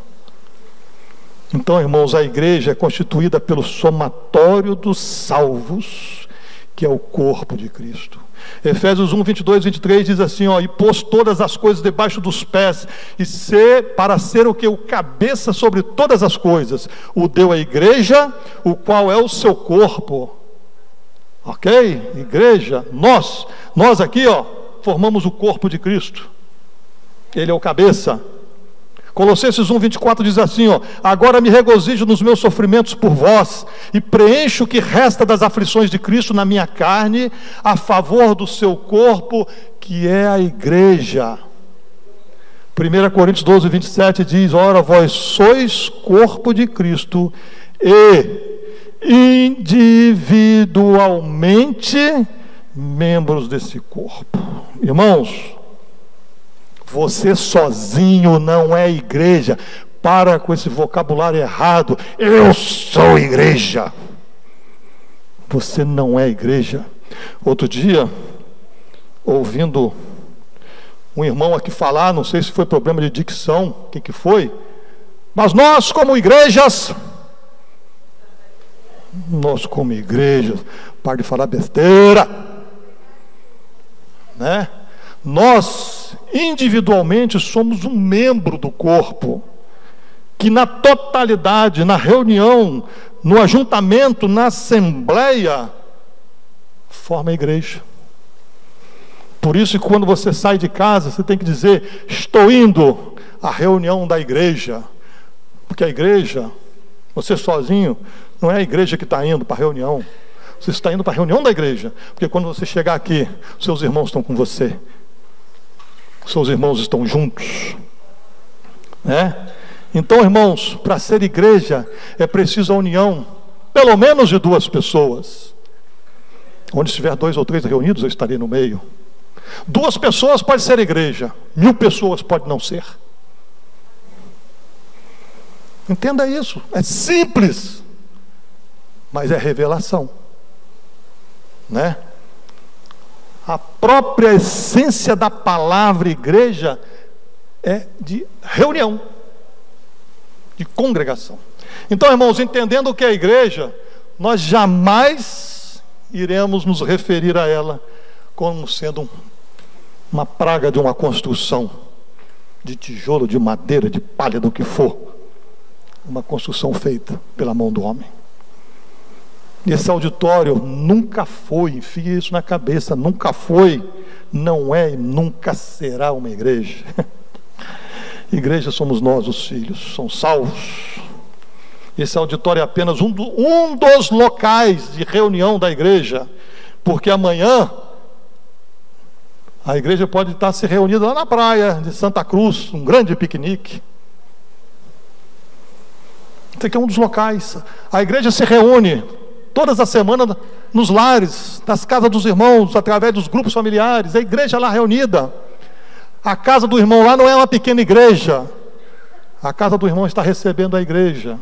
Então, irmãos, a igreja é constituída pelo somatório dos salvos, que é o corpo de Cristo. Efésios 1, 22, 23 diz assim, ó, e pôs todas as coisas debaixo dos pés, para ser o que? O cabeça sobre todas as coisas, o deu à igreja, o qual é o seu corpo. Ok? Igreja, nós aqui, ó, formamos o corpo de Cristo. Ele é o cabeça. Colossenses 1, 24 diz assim, ó, agora me regozijo nos meus sofrimentos por vós, e preencho o que resta das aflições de Cristo na minha carne, a favor do seu corpo, que é a igreja. 1 Coríntios 12, 27 diz, ora, vós sois corpo de Cristo, e individualmente membros desse corpo. Irmãos, você sozinho não é igreja. Para com esse vocabulário errado. Eu sou igreja. Você não é igreja. Outro dia, ouvindo um irmão aqui falar, não sei se foi problema de dicção, o que foi, mas nós como igrejas, para de falar besteira, né? Nós, individualmente, somos um membro do corpo, que na totalidade, na reunião, no ajuntamento, na assembleia, forma a igreja. Por isso que quando você sai de casa, você tem que dizer, estou indo à reunião da igreja. Porque a igreja, você sozinho, não é a igreja que está indo para a reunião. Você está indo para a reunião da igreja. Porque quando você chegar aqui, seus irmãos estão com você. Seus irmãos estão juntos, né? Então, irmãos, para ser igreja é preciso a união, pelo menos de 2 pessoas. Onde estiver 2 ou 3 reunidos, eu estarei no meio. 2 pessoas pode ser igreja, 1000 pessoas pode não ser. Entenda isso, é simples, mas é revelação, né? A própria essência da palavra igreja é de reunião, de congregação. Então, irmãos, entendendo o que é a igreja, nós jamais iremos nos referir a ela como sendo uma praga de uma construção de tijolo, de madeira, de palha, do que for. Uma construção feita pela mão do homem. Esse auditório nunca foi, enfia isso na cabeça, nunca foi, não é e nunca será uma igreja. Igreja somos nós, os filhos, são salvos. Esse auditório é apenas um dos locais de reunião da igreja, porque amanhã a igreja pode estar se reunida lá na praia de Santa Cruz, um grande piquenique. Esse aqui é um dos locais. A igreja se reúne todas as semanas nos lares, nas casas dos irmãos, através dos grupos familiares, a igreja lá reunida. A casa do irmão lá não é uma pequena igreja. A casa do irmão está recebendo a igreja.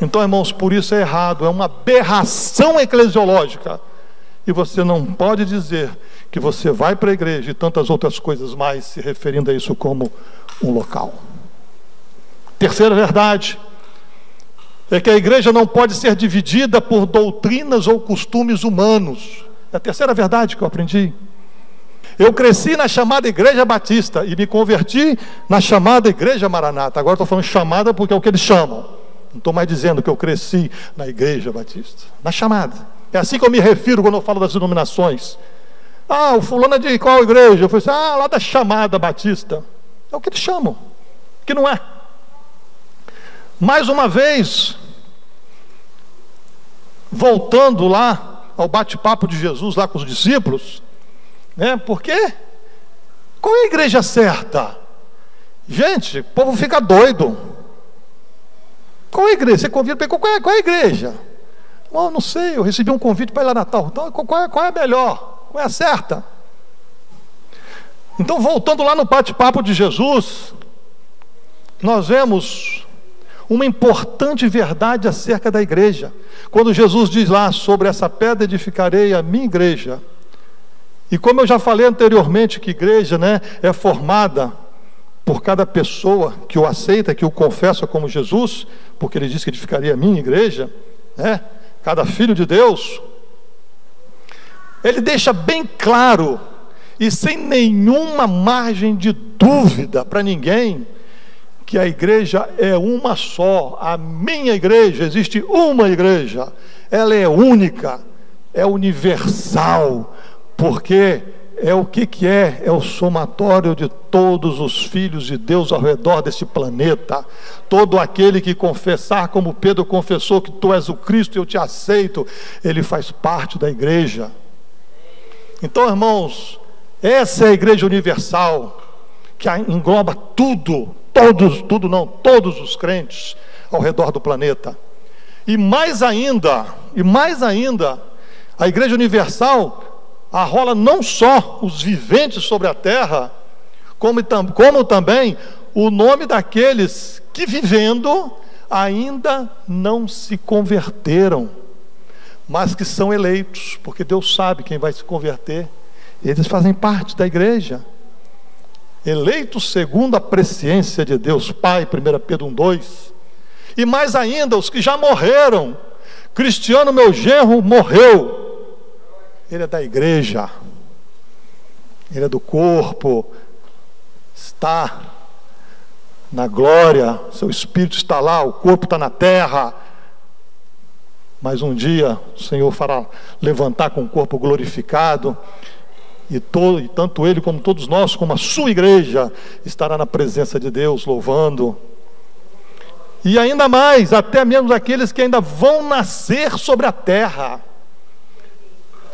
Então, irmãos, por isso é errado, é uma aberração eclesiológica. E você não pode dizer que você vai para a igreja e tantas outras coisas mais, se referindo a isso como um local. Terceira verdade é que a igreja não pode ser dividida por doutrinas ou costumes humanos. É a terceira verdade que eu aprendi. Eu cresci na chamada Igreja Batista e me converti na chamada Igreja Maranata. Agora estou falando chamada porque é o que eles chamam. Não estou mais dizendo que eu cresci na Igreja Batista. Na chamada. É assim que eu me refiro quando eu falo das denominações. Ah, o fulano é de qual igreja? Eu falei assim, lá da chamada Batista. É o que eles chamam, que não é. Mais uma vez, voltando lá ao bate-papo de Jesus lá com os discípulos, né? Por quê? Qual é a igreja certa? Gente, o povo fica doido. Qual é a igreja? Você convida para qual é a igreja? Oh, não sei, eu recebi um convite para ir lá na Natal. Então, qual é a melhor? Qual é a certa? Então, voltando lá no bate-papo de Jesus, nós vemos uma importante verdade acerca da igreja. Quando Jesus diz lá, sobre essa pedra edificarei a minha igreja. E como eu já falei anteriormente, que igreja, né, é formada por cada pessoa que o aceita, que o confessa como Jesus, porque ele disse que edificaria a minha igreja, né? Cada filho de Deus, ele deixa bem claro e sem nenhuma margem de dúvida para ninguém, que a igreja é uma só. A minha igreja, existe uma igreja, ela é única, é universal, porque é o que é? É o somatório de todos os filhos de Deus ao redor desse planeta. Todo aquele que confessar, como Pedro confessou, que tu és o Cristo e eu te aceito, ele faz parte da igreja. Então, irmãos, essa é a igreja universal, que engloba todos os crentes ao redor do planeta. E mais ainda, a igreja universal arrola não só os viventes sobre a terra, como também o nome daqueles que, vivendo, ainda não se converteram, mas que são eleitos, porque Deus sabe quem vai se converter. Eles fazem parte da igreja, eleitos segundo a presciência de Deus Pai, 1 Pedro 1:2. E mais ainda, os que já morreram. Cristiano, meu genro, morreu. Ele é da igreja, ele é do corpo, está na glória, seu espírito está lá, o corpo está na terra, mas um dia o Senhor fará levantar com o corpo glorificado, e tanto ele como todos nós, como a sua igreja, estará na presença de Deus, louvando. E ainda mais, até mesmo aqueles que ainda vão nascer sobre a terra.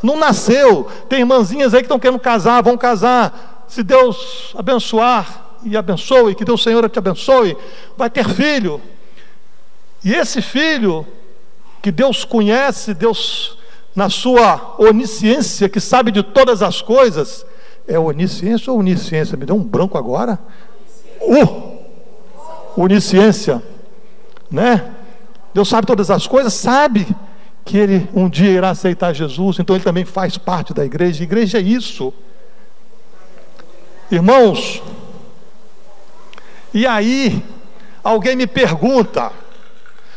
Não nasceu, tem irmãzinhas aí que estão querendo casar, vão casar, se Deus abençoar e abençoe, que Deus Senhor te abençoe, vai ter filho, e esse filho que Deus conhece, Deus na sua onisciência, que sabe de todas as coisas, é onisciência ou onisciência? Me deu um branco agora. Onisciência, né? Deus sabe todas as coisas, sabe que ele um dia irá aceitar Jesus, então ele também faz parte da igreja. A igreja é isso, irmãos. E aí alguém me pergunta,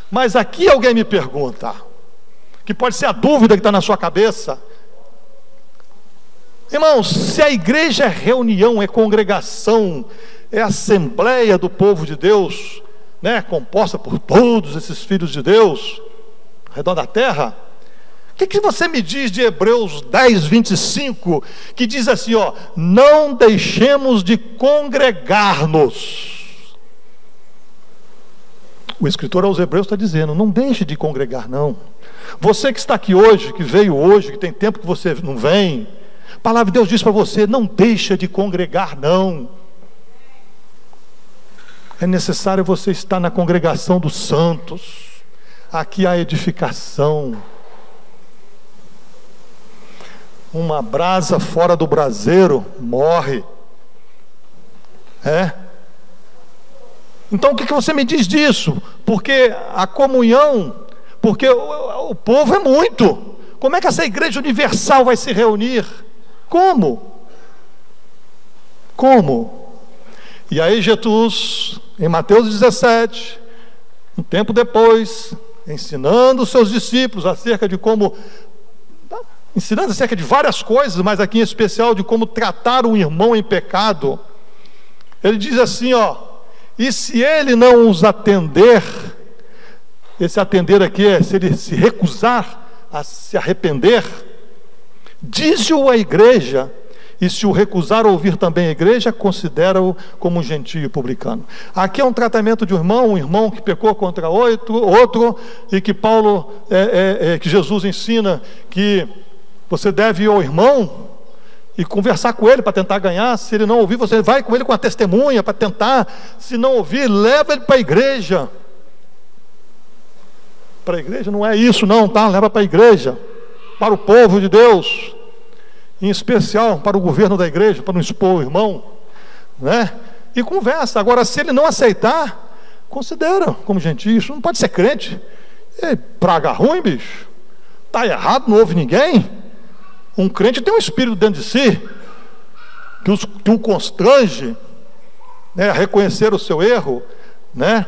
mas aqui alguém me pergunta, que pode ser a dúvida que está na sua cabeça: irmãos, se a igreja é reunião, é congregação, é assembleia do povo de Deus, né, composta por todos esses filhos de Deus ao redor da terra, o que você me diz de Hebreus 10:25, que diz assim, ó: não deixemos de congregar-nos. O escritor aos Hebreus está dizendo, não deixe de congregar, não. Você que está aqui hoje, que veio hoje, que tem tempo que você não vem, a palavra de Deus diz para você, não deixa de congregar, não. É necessário você estar na congregação dos santos. Aqui há edificação. Uma brasa fora do braseiro morre. Então o que você me diz disso? Porque a comunhão, porque o povo é muito. Como é que essa igreja universal vai se reunir? Como? E aí Jesus, em Mateus 17, um tempo depois, ensinando os seus discípulos acerca de várias coisas, mas aqui em especial de como tratar um irmão em pecado, ele diz assim, ó: e se ele não os atender, esse atender aqui é se ele se recusar a se arrepender, dize-o à igreja, e se o recusar ouvir também a igreja, considera-o como um gentio e publicano. Aqui é um tratamento de um irmão que pecou contra outro, e que que Jesus ensina que você deve ir ao irmão e conversar com ele para tentar ganhar. Se ele não ouvir, você vai com ele com a testemunha para tentar. Se não ouvir, leva ele para a igreja. Para a igreja não é isso não, tá? Leva para a igreja, para o povo de Deus, em especial para o governo da igreja, para não expor o irmão, né? E conversa. Agora, se ele não aceitar, considera como gentio. Isso não pode ser crente. É praga ruim, bicho. Está errado, não ouve ninguém. Um crente tem um espírito dentro de si que o constrange, né, a reconhecer o seu erro, né?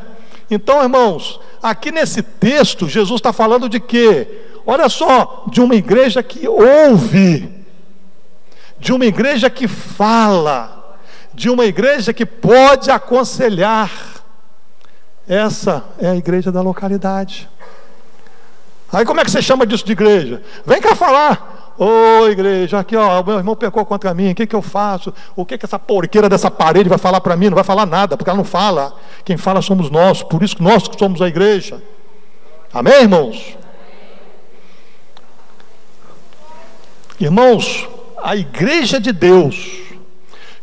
Então, irmãos, aqui nesse texto, Jesus está falando de quê? Olha só, de uma igreja que ouve, de uma igreja que fala, de uma igreja que pode aconselhar. Essa é a igreja da localidade. Aí como é que você chama disso de igreja? Vem cá falar. Ô igreja, aqui ó, meu irmão pecou contra mim, o que eu faço? O que essa porqueira dessa parede vai falar para mim? Não vai falar nada, porque ela não fala. Quem fala somos nós, por isso que nós somos a igreja. Amém, irmãos? Irmãos, a igreja de Deus,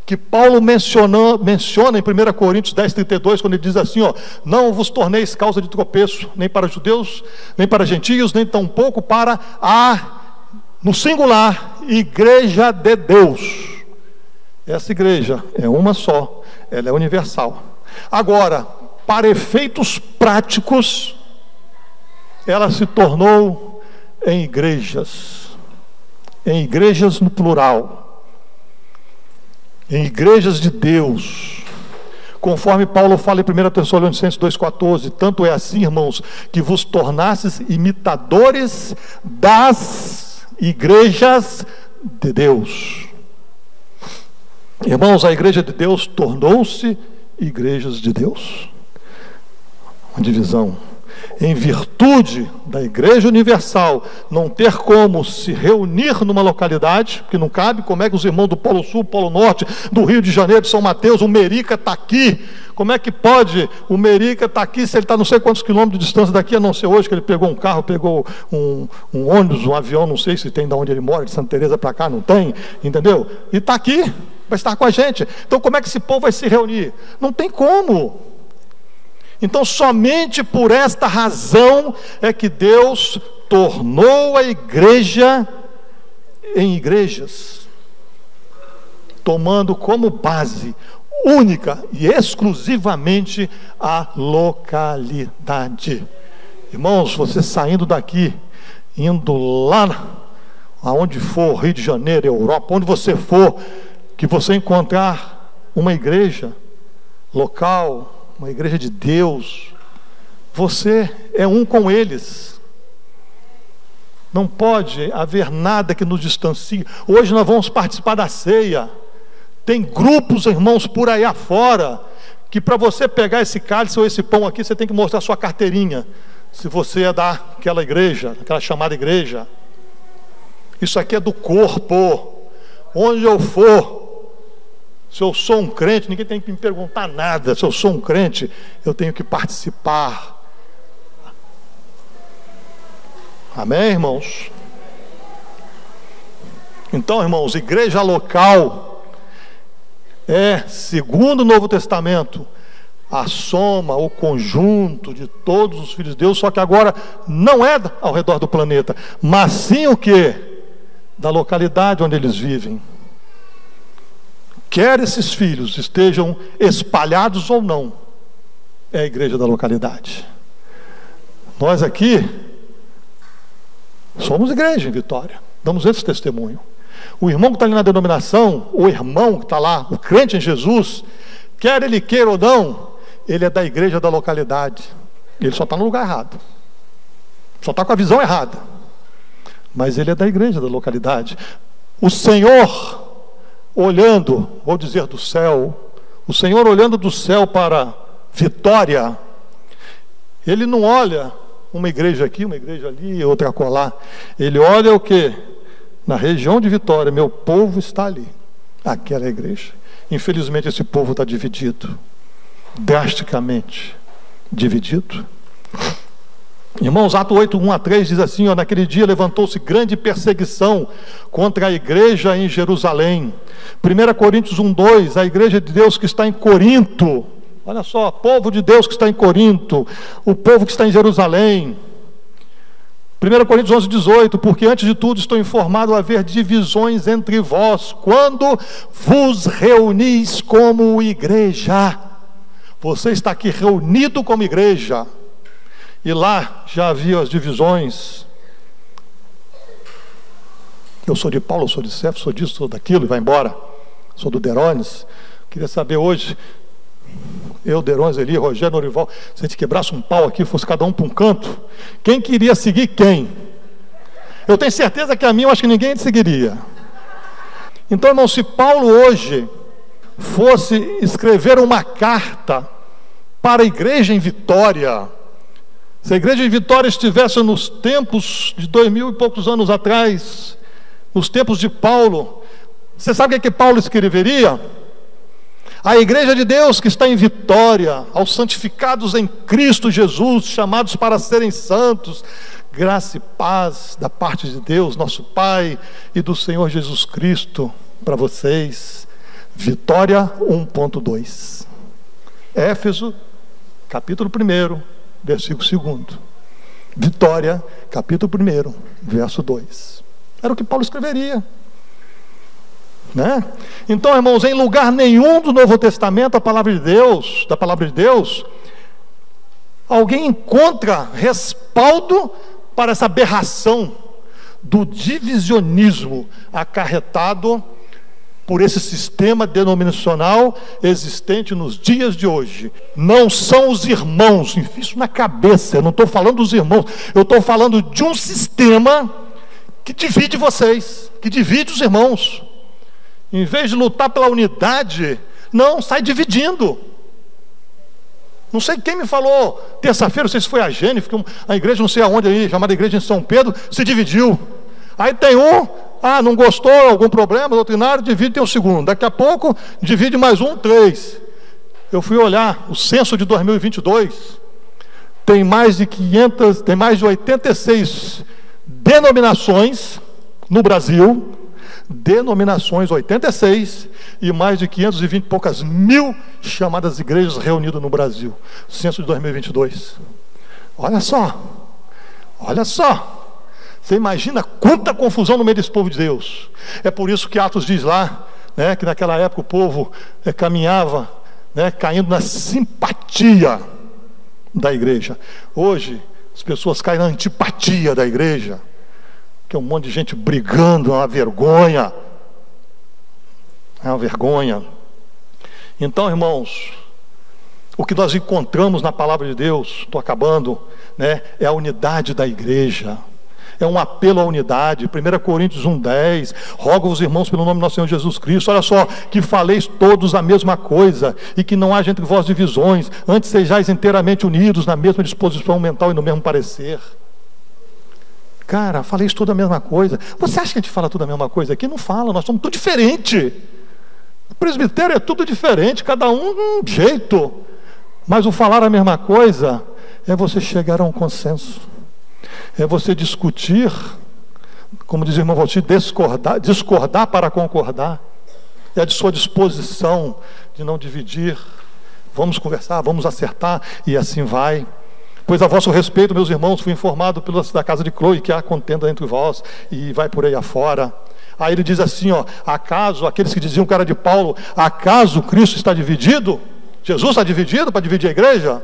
que Paulo menciona em 1 Coríntios 10:32, quando ele diz assim, ó: não vos torneis causa de tropeço, nem para judeus, nem para gentios, nem tampouco para no singular, igreja de Deus. Essa igreja é uma só, ela é universal. Agora, para efeitos práticos, ela se tornou em igrejas no plural, em igrejas de Deus, conforme Paulo fala em 1 Tessalonicenses 2,14: tanto é assim, irmãos, que vos tornastes imitadores das igrejas de Deus. Irmãos, a igreja de Deus tornou-se igrejas de Deus. Uma divisão. Em virtude da igreja universal não ter como se reunir numa localidade, que não cabe. Como é que os irmãos do Polo Sul, Polo Norte, do Rio de Janeiro, de São Mateus, o Merica está aqui? Como é que pode o Merica estar aqui se ele está não sei quantos quilômetros de distância daqui, a não ser hoje que ele pegou um carro, pegou um ônibus, um avião, não sei se tem de onde ele mora, de Santa Teresa para cá, não tem, entendeu? E está aqui, vai estar com a gente. Então como é que esse povo vai se reunir? Não tem como. Então somente por esta razão é que Deus tornou a igreja em igrejas, tomando como base única e exclusivamente a localidade. Irmãos, você saindo daqui, indo lá aonde for, Rio de Janeiro, Europa, onde você for, que você encontrar uma igreja local, uma igreja de Deus, você é um com eles. Não pode haver nada que nos distancie. Hoje nós vamos participar da ceia. Tem grupos, irmãos, por aí afora, que para você pegar esse cálice ou esse pão aqui, você tem que mostrar sua carteirinha, se você é daquela igreja, aquela chamada igreja. Isso aqui é do corpo. Onde eu for, se eu sou um crente, ninguém tem que me perguntar nada. Se eu sou um crente, eu tenho que participar. Amém, irmãos? Então, irmãos, igreja local é, segundo o Novo Testamento, a soma, o conjunto de todos os filhos de Deus, só que agora não é ao redor do planeta, mas sim o quê? Da localidade onde eles vivem. Quer esses filhos estejam espalhados ou não, é a igreja da localidade. Nós aqui somos igreja em Vitória, damos esse testemunho. O irmão que está ali na denominação, o irmão que está lá, o crente em Jesus, quer ele queira ou não, ele é da igreja da localidade. Ele só está no lugar errado, só está com a visão errada, mas ele é da igreja da localidade. O Senhor olhando, vou dizer do céu, o Senhor olhando do céu para Vitória, Ele não olha uma igreja aqui, uma igreja ali, outra acolá. Ele olha o quê? Na região de Vitória, meu povo está ali. aquela igreja. Infelizmente esse povo está dividido, drasticamente dividido. Irmãos, Atos 8, 1-3 diz assim, naquele dia levantou-se grande perseguição contra a igreja em Jerusalém. 1 Coríntios 1:2, a igreja de Deus que está em Corinto, olha só, povo de Deus que está em Corinto, o povo que está em Jerusalém. 1 Coríntios 11:18, porque antes de tudo estou informado a haver divisões entre vós, quando vos reunis como igreja. Você está aqui reunido como igreja, e lá já havia as divisões. Eu sou de Paulo, eu sou de Cefo, sou disso, sou daquilo, e vai embora. Sou do Derones. Queria saber hoje, eu, Derones, Eli, Rogério, Norival, se a gente quebrasse um pau aqui, fosse cada um para um canto, quem queria seguir quem? Eu tenho certeza que a mim, eu acho que ninguém seguiria. Então, irmão, se Paulo hoje fosse escrever uma carta para a igreja em Vitória, se a igreja em Vitória estivesse nos tempos de 2000 e poucos anos atrás, nos tempos de Paulo, você sabe o que Paulo escreveria? A igreja de Deus que está em Vitória, aos santificados em Cristo Jesus, chamados para serem santos, graça e paz da parte de Deus, nosso Pai, e do Senhor Jesus Cristo, para vocês. Vitória 1.2. Éfeso, capítulo 1, versículo 2. Vitória, capítulo 1, verso 2. Era o que Paulo escreveria, né? Então, irmãos, em lugar nenhum do Novo Testamento, da palavra de Deus, alguém encontra respaldo para essa aberração do divisionismo acarretado por esse sistema denominacional existente nos dias de hoje. Não são os irmãos, enfim, isso na cabeça, eu não estou falando dos irmãos, eu estou falando de um sistema que divide vocês, que divide os irmãos. Em vez de lutar pela unidade, não, sai dividindo. Não sei quem me falou terça-feira, não sei se foi a Gênesis, a igreja não sei aonde aí, chamada igreja em São Pedro, se dividiu. Aí tem não gostou, algum problema doutrinário, divide, tem o segundo. Daqui a pouco, divide mais 3. Eu fui olhar o censo de 2022, tem mais de 86 denominações no Brasil, denominações 86, e mais de 520 e poucas mil chamadas igrejas reunidas no Brasil. Censo de 2022. Olha só. Você imagina quanta confusão no meio desse povo de Deus. É por isso que Atos diz lá, né, que naquela época o povo caminhava, né, caindo na simpatia da igreja. Hoje as pessoas caem na antipatia da igreja, que é um monte de gente brigando, é uma vergonha. É uma vergonha. Então, irmãos, o que nós encontramos na palavra de Deus, estou acabando, né, é a unidade da igreja. É um apelo à unidade. 1 Coríntios 1:10, rogo os irmãos pelo nome do nosso Senhor Jesus Cristo, olha só, que faleis todos a mesma coisa, e que não haja entre vós divisões, antes sejais inteiramente unidos na mesma disposição mental e no mesmo parecer. Cara, faleis tudo a mesma coisa. Você acha que a gente fala tudo a mesma coisa aqui? Não fala, nós somos tudo diferente. O presbitério é tudo diferente, cada um um jeito. Mas o falar a mesma coisa é você chegar a um consenso. É você discutir, como diz o irmão Valtir, discordar para concordar. É a sua disposição de não dividir. Vamos conversar, vamos acertar, e assim vai. Pois a vosso respeito, meus irmãos, fui informado da casa de Cloe que há contenda entre vós, e vai por aí afora. Aí ele diz assim, acaso, aqueles que diziam que era de Paulo, acaso Cristo está dividido? Jesus está dividido para dividir a igreja?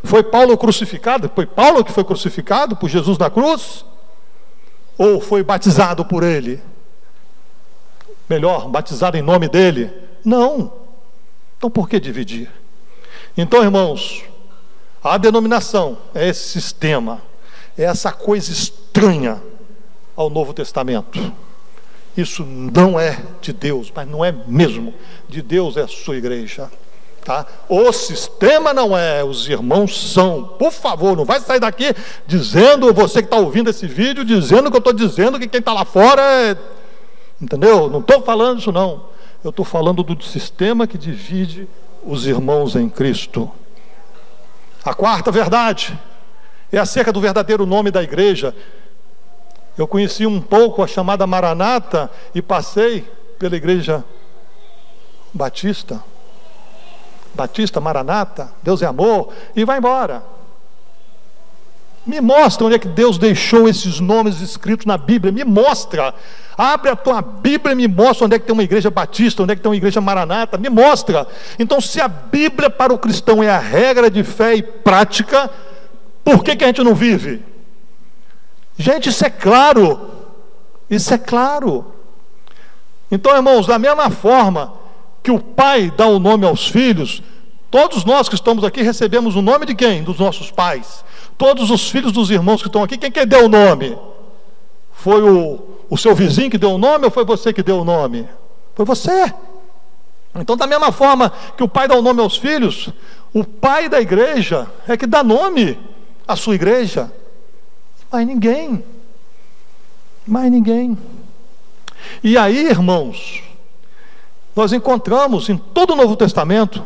Foi Paulo crucificado? Foi Paulo que foi crucificado por Jesus na cruz? Ou foi batizado por ele? Melhor, batizado em nome dele? Não. Então por que dividir? Então, irmãos, a denominação é esse sistema, é essa coisa estranha ao Novo Testamento. Isso não é de Deus, mas não é mesmo. De Deus é a sua igreja. Tá? O sistema não é, os irmãos são. Por favor, não vai sair daqui dizendo, você que está ouvindo esse vídeo, dizendo que eu estou dizendo que quem está lá fora é... Entendeu? Não estou falando isso não. Eu estou falando do sistema que divide os irmãos em Cristo. A quarta verdade é acerca do verdadeiro nome da igreja. Eu conheci um pouco a chamada Maranata e passei pela igreja Batista, Maranata, Deus é amor, e vai embora. Me mostra onde é que Deus deixou esses nomes escritos na Bíblia, me mostra. Abre a tua Bíblia e me mostra onde é que tem uma igreja batista, onde é que tem uma igreja Maranata, me mostra. Então, se a Bíblia para o cristão é a regra de fé e prática, por que a gente não vive? Gente, isso é claro. Isso é claro. Então, irmãos, da mesma forma que o pai dá o nome aos filhos, todos nós que estamos aqui recebemos o nome de quem? Dos nossos pais. Todos os filhos dos irmãos que estão aqui, quem que deu o nome? Foi o seu vizinho que deu o nome ou foi você que deu o nome? Foi você. Então, da mesma forma que o pai dá o nome aos filhos, o pai da igreja é que dá nome à sua igreja. Mais ninguém. Mais ninguém. E aí, irmãos, nós encontramos em todo o Novo Testamento,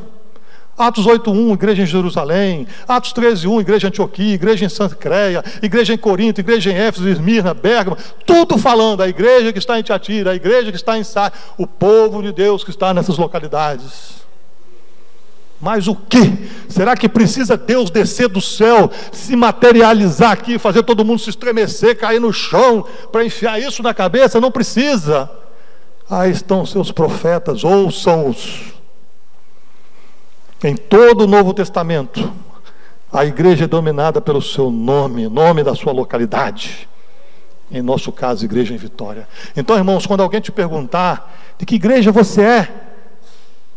Atos 8:1, igreja em Jerusalém, Atos 13:1, igreja em Antioquia, igreja em Sancreia, igreja em Corinto, igreja em Éfeso, Esmirna, Pérgamo, tudo falando, a igreja que está em Tiatira, a igreja que está em Sardis, o povo de Deus que está nessas localidades. Mas o que? Será que precisa Deus descer do céu, se materializar aqui, fazer todo mundo se estremecer, cair no chão, para enfiar isso na cabeça? Não precisa. Aí estão seus profetas, ouçam-os. Em todo o Novo Testamento, a igreja é dominada pelo seu nome, nome da sua localidade. Em nosso caso, igreja em Vitória. Então, irmãos, quando alguém te perguntar de que igreja você é,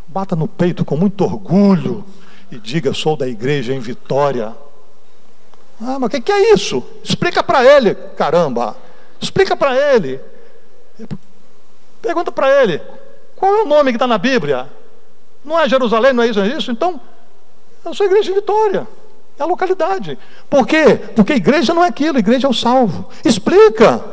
bata no peito com muito orgulho e diga: sou da igreja em Vitória. Ah, mas o que é isso? Explica para ele, caramba. Explica para ele. Pergunta para ele: qual é o nome que está na Bíblia? Não é Jerusalém, não é isso, não é isso? Então, eu sou a igreja de Vitória. É a localidade. Por quê? Porque a igreja não é aquilo, a igreja é o salvo. Explica.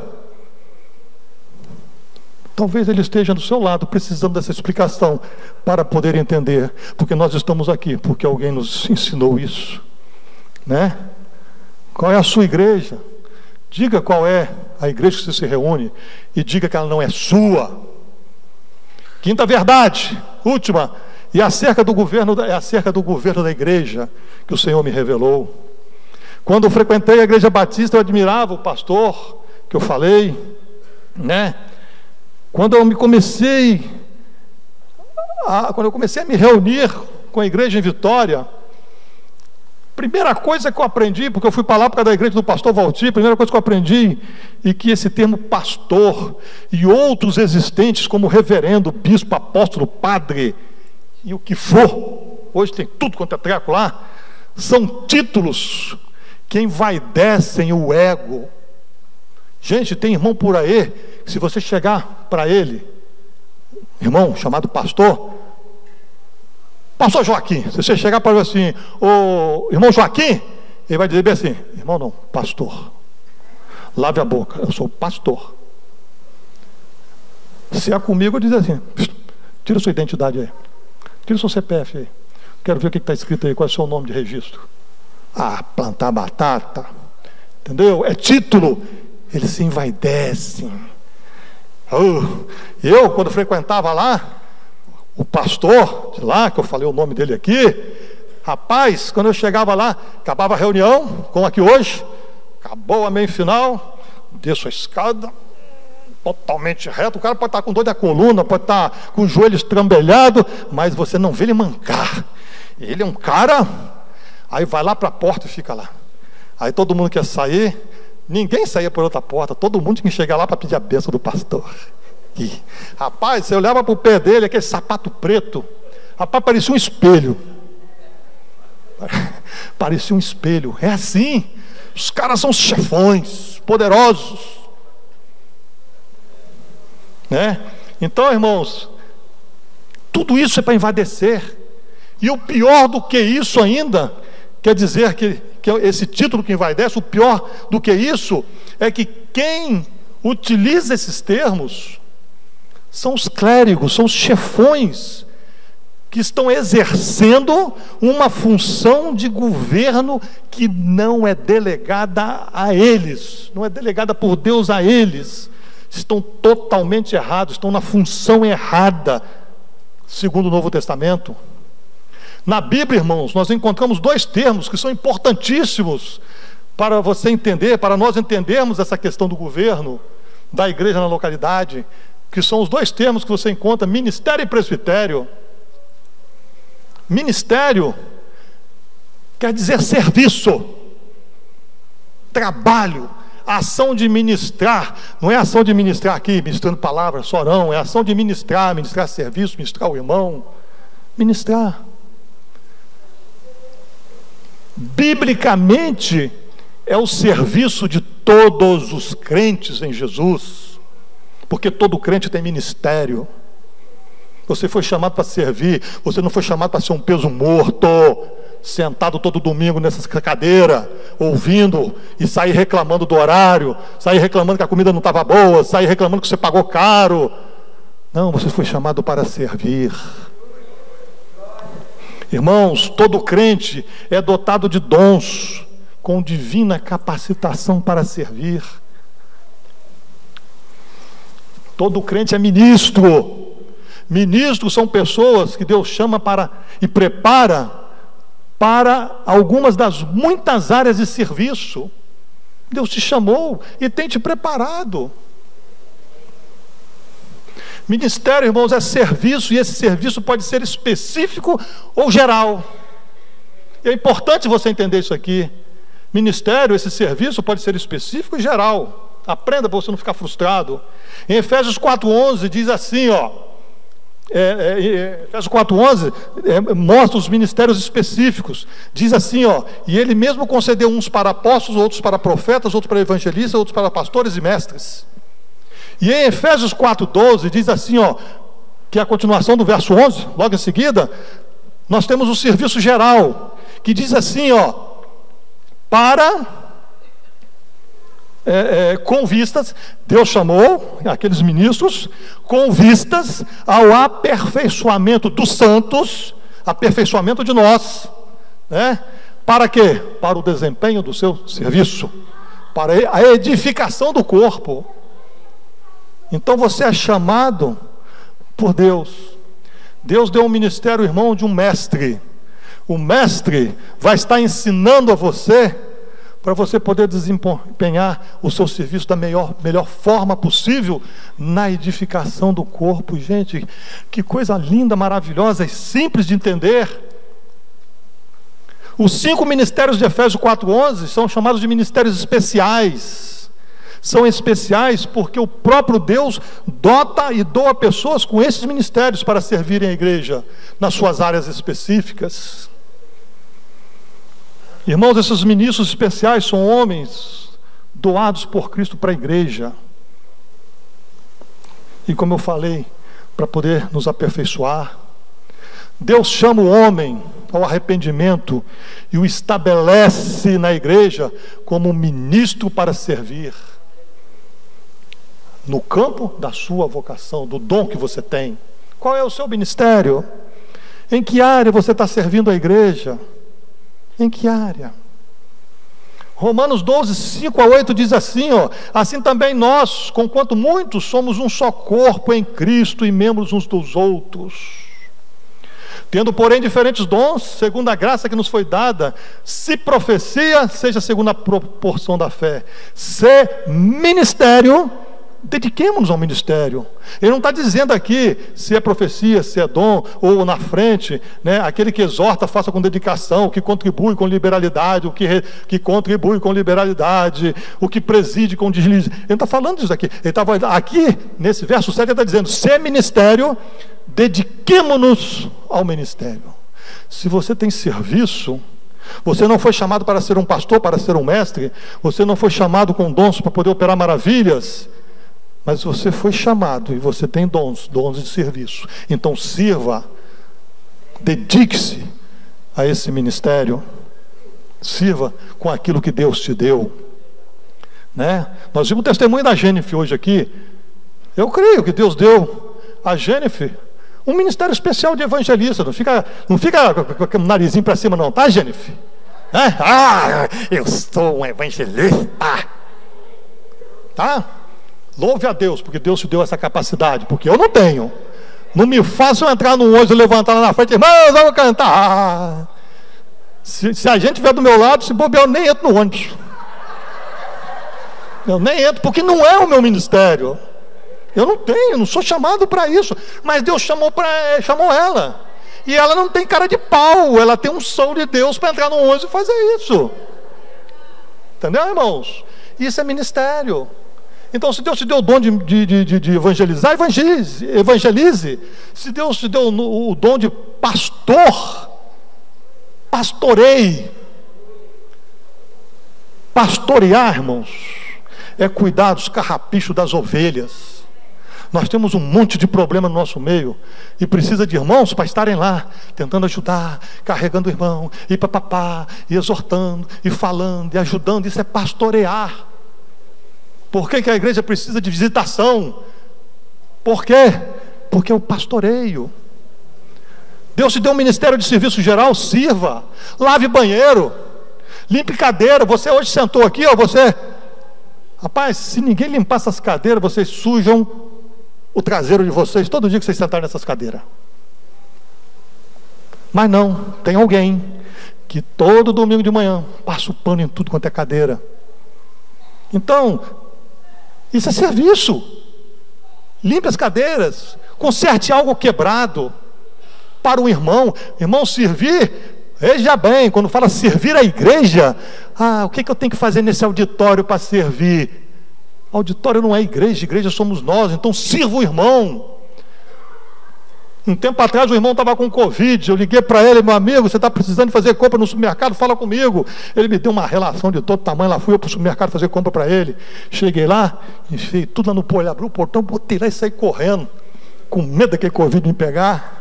Talvez ele esteja do seu lado, precisando dessa explicação, para poder entender. Porque nós estamos aqui, porque alguém nos ensinou isso. Né? Qual é a sua igreja? Diga qual é a igreja que você se reúne, e diga que ela não é sua. Quinta verdade, última, e acerca do governo da igreja que o Senhor me revelou. Quando eu frequentei a igreja batista, eu admirava o pastor que eu falei, né? Quando eu comecei a me reunir com a igreja em Vitória, primeira coisa que eu aprendi, porque eu fui para lá por causa da igreja do pastor Valtir, primeira coisa que eu aprendi, e que esse termo pastor e outros existentes como reverendo, bispo, apóstolo, padre e o que for, hoje tem tudo quanto é treco lá, são títulos que envaidecem o ego. Gente, tem irmão por aí que, se você chegar para ele, irmão chamado pastor Joaquim, se você chegar para ele assim: ô irmão Joaquim, ele vai dizer bem assim: irmão não, pastor, lave a boca, eu sou pastor. Se é comigo, eu diz assim: tira sua identidade aí, tira seu CPF aí, quero ver o que está escrito aí, qual é o seu nome de registro. Ah, plantar batata, entendeu? É título. Eles se envaidecem. Eu, quando frequentava lá, o pastor de lá, que eu falei o nome dele aqui, rapaz, quando eu chegava lá, acabava a reunião, como aqui hoje, acabou a meio final, desço a escada, totalmente reto, o cara pode estar com dor da coluna, pode estar com o joelho estrambelhado, mas você não vê ele mancar. Ele é um cara, aí vai lá para a porta e fica lá. Aí todo mundo quer sair, ninguém saía por outra porta, todo mundo tinha que chegar lá para pedir a bênção do pastor. E, rapaz, você olhava para o pé dele, aquele sapato preto, rapaz, parecia um espelho. Parecia um espelho. É assim, os caras são chefões, poderosos, né? Então, irmãos, tudo isso é para envadecer. E o pior do que isso ainda, quer dizer que esse título que envaidece, o pior do que isso é que quem utiliza esses termos São os clérigos, são os chefões que estão exercendo uma função de governo que não é delegada a eles, não é delegada por Deus a eles. Estão totalmente errados, estão na função errada, segundo o Novo Testamento. Na Bíblia, irmãos, nós encontramos dois termos que são importantíssimos para você entender, para nós entendermos essa questão do governo da igreja na localidade, que são os dois termos que você encontra: ministério e presbitério. Ministério quer dizer serviço, trabalho, ação de ministrar. Não é ação de ministrar aqui, ministrando palavras só, não. É ação de ministrar, ministrar serviço, ministrar o irmão. Ministrar. Biblicamente, é o serviço de todos os crentes em Jesus, porque todo crente tem ministério. Você foi chamado para servir, você não foi chamado para ser um peso morto, sentado todo domingo nessa cadeira, ouvindo e sair reclamando do horário, sair reclamando que a comida não estava boa, sair reclamando que você pagou caro. Não, você foi chamado para servir. Irmãos, todo crente é dotado de dons, com divina capacitação para servir. Todo crente é ministro. Ministros são pessoas que Deus chama para e prepara para algumas das muitas áreas de serviço. Deus te chamou e tem te preparado. Ministério, irmãos, é serviço, e esse serviço pode ser específico ou geral. É importante você entender isso aqui. Ministério, esse serviço pode ser específico e geral. Aprenda para você não ficar frustrado. Em Efésios 4:11 diz assim, Efésios 4:11 mostra os ministérios específicos. Diz assim, e ele mesmo concedeu uns para apóstolos, outros para profetas, outros para evangelistas, outros para pastores e mestres. E em Efésios 4:12 diz assim, que é a continuação do verso 11, logo em seguida, nós temos o serviço geral, que diz assim, com vistas, Deus chamou aqueles ministros com vistas ao aperfeiçoamento dos santos, aperfeiçoamento de nós, né? Para quê? Para o desempenho do seu serviço, para a edificação do corpo. Então você é chamado por Deus. Deus deu um ministério, irmão, de um mestre. O mestre vai estar ensinando a você, para você poder desempenhar o seu serviço da melhor forma possível na edificação do corpo. Gente, que coisa linda, maravilhosa e simples de entender. Os 5 ministérios de Efésios 4:11 são chamados de ministérios especiais. São especiais porque o próprio Deus dota e doa pessoas com esses ministérios para servirem a igreja nas suas áreas específicas. Irmãos, esses ministros especiais são homens doados por Cristo para a igreja. E como eu falei, para poder nos aperfeiçoar. Deus chama o homem ao arrependimento e o estabelece na igreja como ministro para servir. No campo da sua vocação, do dom que você tem. Qual é o seu ministério? Em que área você está servindo a igreja? Em que área? Romanos 12, 5-8 diz assim, assim também nós, conquanto muitos, somos um só corpo em Cristo e membros uns dos outros. Tendo, porém, diferentes dons, segundo a graça que nos foi dada, se profecia, seja segundo a proporção da fé. Se ministério, dediquemo-nos ao ministério. Ele não está dizendo aqui se é profecia, se é dom, ou na frente, né, aquele que exorta, faça com dedicação, o que contribui com liberalidade, o que contribui com liberalidade, o que preside com deslize. Ele não está falando disso aqui. Ele estava aqui, nesse verso 7, ele está dizendo, se é ministério, dediquemo-nos ao ministério. Se você tem serviço, você não foi chamado para ser um pastor, para ser um mestre, você não foi chamado com dons para poder operar maravilhas, mas você foi chamado e você tem dons de serviço. Então sirva, dedique-se a esse ministério, sirva com aquilo que Deus te deu, né? Nós vimos o testemunho da Jennifer hoje aqui. Eu creio que Deus deu a Jennifer um ministério especial de evangelista. Não fica com o narizinho para cima não, tá, Jennifer? Eu sou um evangelista. Tá? Louve a Deus, porque Deus te deu essa capacidade, porque eu não tenho. Não me façam entrar no ônibus e levantar lá na frente, irmãos, vamos cantar. Se a gente estiver do meu lado, se bobear, eu nem entro no ônibus. Eu nem entro, porque não é o meu ministério. Eu não tenho, não sou chamado para isso. Mas Deus chamou ela. E ela não tem cara de pau, ela tem unção de Deus para entrar no ônibus e fazer isso. Entendeu, irmãos? Isso é ministério. Então, se Deus te deu o dom de evangelizar, evangelize. Se Deus te deu o dom de pastor, pastoreie. Pastorear, irmãos, é cuidar dos carrapichos das ovelhas. Nós temos um monte de problema no nosso meio e precisa de irmãos para estarem lá, tentando ajudar, carregando o irmão, e papapá, e exortando, e falando, e ajudando. Isso é pastorear. Por que a igreja precisa de visitação? Por quê? Porque é o pastoreio. Deus te deu um ministério de serviço geral, sirva, lave banheiro, limpe cadeira. Você hoje sentou aqui, rapaz, se ninguém limpar essas cadeiras, vocês sujam o traseiro de vocês todo dia que vocês sentarem nessas cadeiras. Mas não, tem alguém que todo domingo de manhã passa o pano em tudo quanto é cadeira. Então, isso é serviço. Limpe as cadeiras, conserte algo quebrado para o irmão. Irmão, servir, veja bem, quando fala servir a igreja, o que eu tenho que fazer nesse auditório para servir? Auditório não é igreja, igreja somos nós, então sirva o irmão. Um tempo atrás o irmão estava com Covid, eu liguei para ele, meu amigo, você está precisando fazer compra no supermercado, fala comigo. Ele me deu uma relação de todo tamanho, lá fui eu para o supermercado fazer compra para ele. Cheguei lá, enfiei tudo lá no portão, abri o portão, botei lá e saí correndo, com medo daquele Covid me pegar.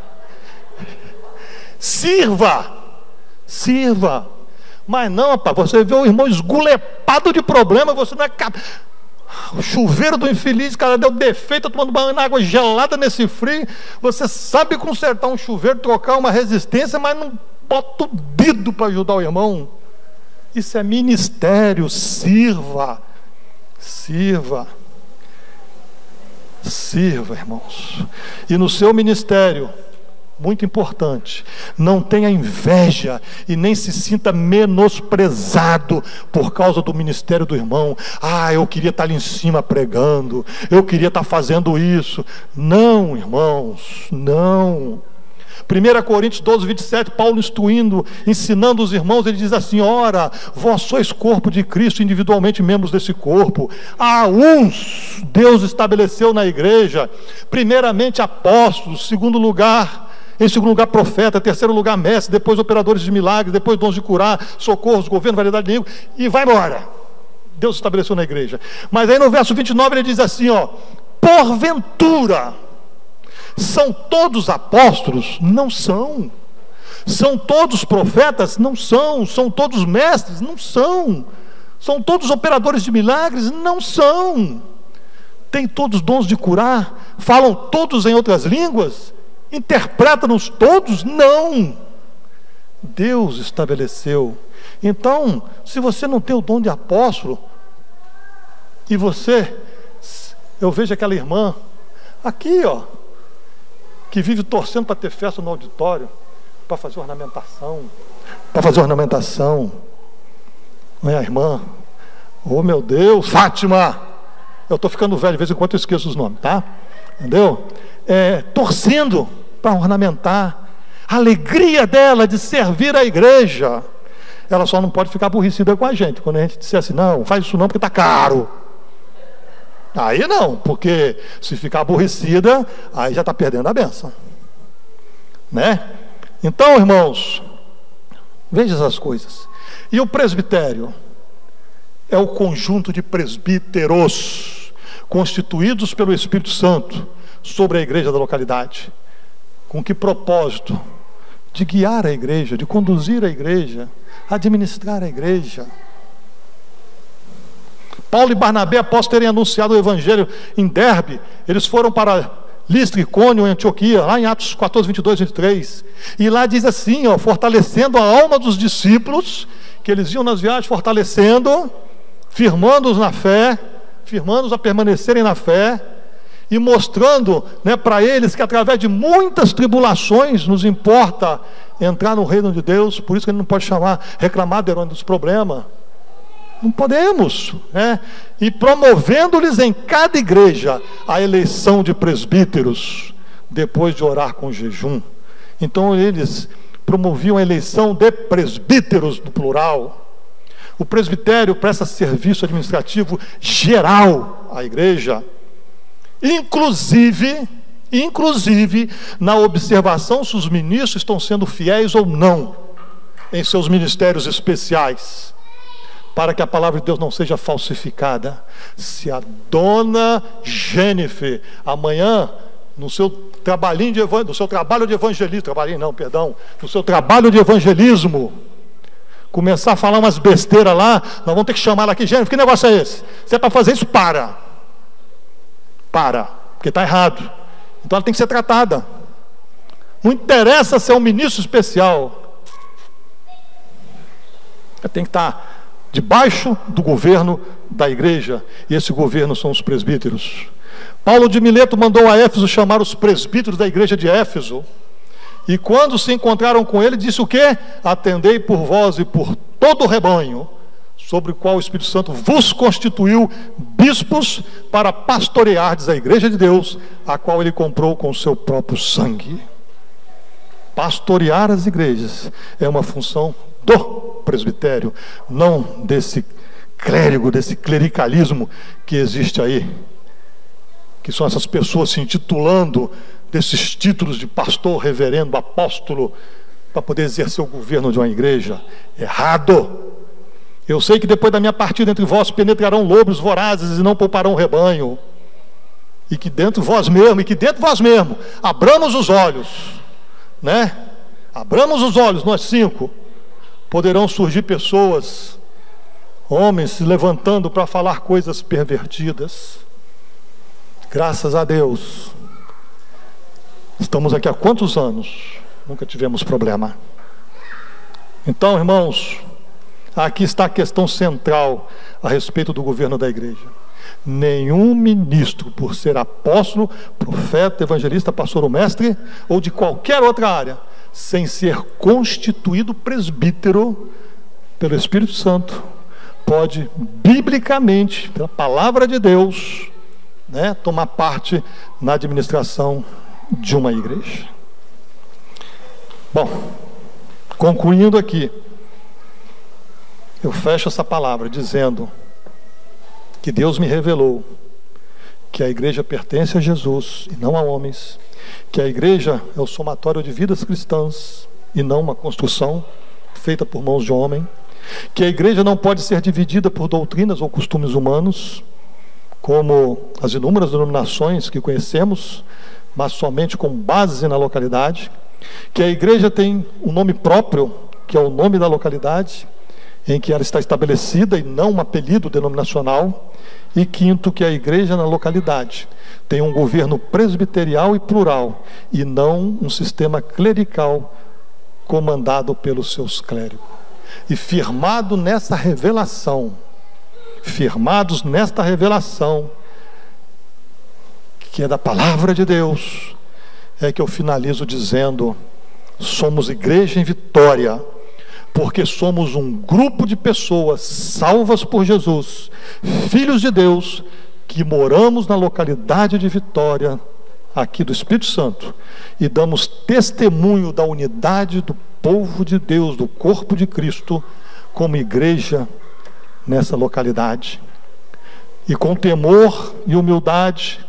Sirva, mas não, rapaz, você vê o irmão esgulepado de problema, você não é capaz. O chuveiro do infeliz, cara, deu defeito, tomando banho na água gelada nesse frio. Você sabe consertar um chuveiro, trocar uma resistência, mas não bota o dedo para ajudar o irmão. Isso é ministério. Sirva, irmãos. E no seu ministério, muito importante, não tenha inveja e nem se sinta menosprezado por causa do ministério do irmão. Eu queria estar ali em cima pregando, eu queria estar fazendo isso. Não, irmãos, não. 1 Coríntios 12, 27, Paulo ensinando os irmãos, ele diz assim: ora, vós sois corpo de Cristo, individualmente membros desse corpo. Uns Deus estabeleceu na igreja, primeiramente apóstolos, em segundo lugar profeta, terceiro lugar mestre, depois operadores de milagres, depois dons de curar, socorros, governo, variedade de língua, e vai embora. Deus estabeleceu na igreja. Mas aí no verso 29 ele diz assim, porventura são todos apóstolos? Não são. São todos profetas? Não são. São todos mestres? Não são. São todos operadores de milagres? Não são. Tem todos dons de curar? Falam todos em outras línguas? Interpreta-nos todos? Não. Deus estabeleceu. Então, se você não tem o dom de apóstolo, e eu vejo aquela irmã aqui, que vive torcendo para ter festa no auditório, para fazer ornamentação, não é a irmã? Oh meu Deus, Fátima, eu estou ficando velho, de vez em quando eu esqueço os nomes, tá? Entendeu? Torcendo para ornamentar, a alegria dela de servir a igreja. Ela só não pode ficar aborrecida com a gente, quando a gente disser assim, não, faz isso não porque está caro. Aí não, porque se ficar aborrecida, aí já está perdendo a bênção, né? Então, irmãos, veja essas coisas. E o presbitério é o conjunto de presbíteros constituídos pelo Espírito Santo sobre a igreja da localidade. Com que propósito? De guiar a igreja, de conduzir a igreja, administrar a igreja. Paulo e Barnabé, após terem anunciado o evangelho em Derbe, eles foram para Listra, Icônio e Antioquia, lá em Atos 14, 22, 23. E lá diz assim, ó, fortalecendo a alma dos discípulos, que eles iam nas viagens fortalecendo, firmando-os na fé, firmando-os a permanecerem na fé, e mostrando, né, para eles que através de muitas tribulações nos importa entrar no reino de Deus. Por isso que ele não pode reclamar do herói dos problemas. Não podemos, né? E promovendo-lhes em cada igreja a eleição de presbíteros, depois de orar com jejum. Então eles promoviam a eleição de presbíteros, no plural. O presbitério presta serviço administrativo geral à igreja, inclusive na observação se os ministros estão sendo fiéis ou não em seus ministérios especiais, para que a palavra de Deus não seja falsificada. Se a dona Jennifer amanhã, no seu trabalho de evangelismo, começar a falar umas besteiras lá, nós vamos ter que chamar ela aqui: Jennifer, que negócio é esse? Se é para fazer isso, para, porque está errado. Então ela tem que ser tratada. Não interessa ser um ministro especial, ela tem que estar debaixo do governo da igreja, e esse governo são os presbíteros. Paulo de Mileto mandou a Éfeso chamar os presbíteros da igreja de Éfeso, e quando se encontraram com ele, disse o quê? Atendei por vós e por todo o rebanho, sobre o qual o Espírito Santo vos constituiu bispos para pastoreardes a igreja de Deus, a qual ele comprou com o seu próprio sangue. Pastorear as igrejas é uma função do presbitério, não desse clérigo, desse clericalismo que existe aí, que são essas pessoas se intitulando desses títulos de pastor, reverendo, apóstolo, para poder exercer o governo de uma igreja. Errado. Eu sei que depois da minha partida entre vós penetrarão lobos vorazes e não pouparão o rebanho, e que dentro de vós mesmo abramos os olhos, né? Abramos os olhos, nós 5. Poderão surgir pessoas, homens se levantando para falar coisas pervertidas. Graças a Deus, estamos aqui há quantos anos? Nunca tivemos problema. Então, irmãos, aqui está a questão central a respeito do governo da igreja. Nenhum ministro, por ser apóstolo, profeta, evangelista, pastor ou mestre, ou de qualquer outra área, sem ser constituído presbítero pelo Espírito Santo, pode, biblicamente, pela palavra de Deus, né, tomar parte na administração de uma igreja. Bom, concluindo aqui, eu fecho essa palavra dizendo que Deus me revelou que a igreja pertence a Jesus e não a homens, que a igreja é o somatório de vidas cristãs e não uma construção feita por mãos de homem, que a igreja não pode ser dividida por doutrinas ou costumes humanos, como as inúmeras denominações que conhecemos, mas somente com base na localidade, que a igreja tem um nome próprio, que é o nome da localidade em que ela está estabelecida e não um apelido denominacional. E quinto, que a igreja na localidade tem um governo presbiterial e plural, e não um sistema clerical comandado pelos seus clérigos. E firmados nesta revelação, que é da palavra de Deus, é que eu finalizo dizendo: somos igreja em Vitória, porque somos um grupo de pessoas salvas por Jesus, filhos de Deus, que moramos na localidade de Vitória, aqui do Espírito Santo, e damos testemunho da unidade do povo de Deus, do corpo de Cristo, como igreja nessa localidade. E com temor e humildade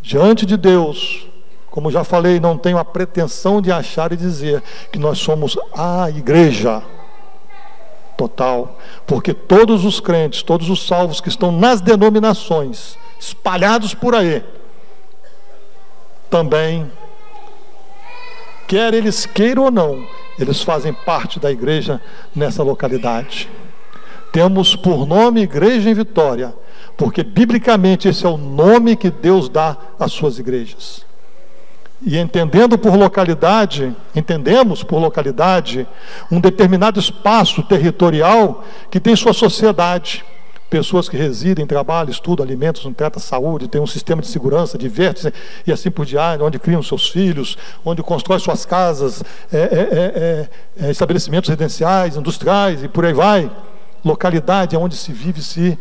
diante de Deus, como já falei, não tenho a pretensão de achar e dizer que nós somos a igreja total, porque todos os crentes, todos os salvos que estão nas denominações espalhados por aí, também, quer eles queiram ou não, eles fazem parte da igreja nessa localidade. Temos por nome Igreja em Vitória, porque biblicamente esse é o nome que Deus dá às suas igrejas. E entendemos por localidade um determinado espaço territorial que tem sua sociedade. Pessoas que residem, trabalham, estudam, alimentam, não tratam saúde, tem um sistema de segurança, diverte-se e assim por diante, onde criam seus filhos, onde constrói suas casas, estabelecimentos residenciais, industriais e por aí vai. Localidade é onde se vive, se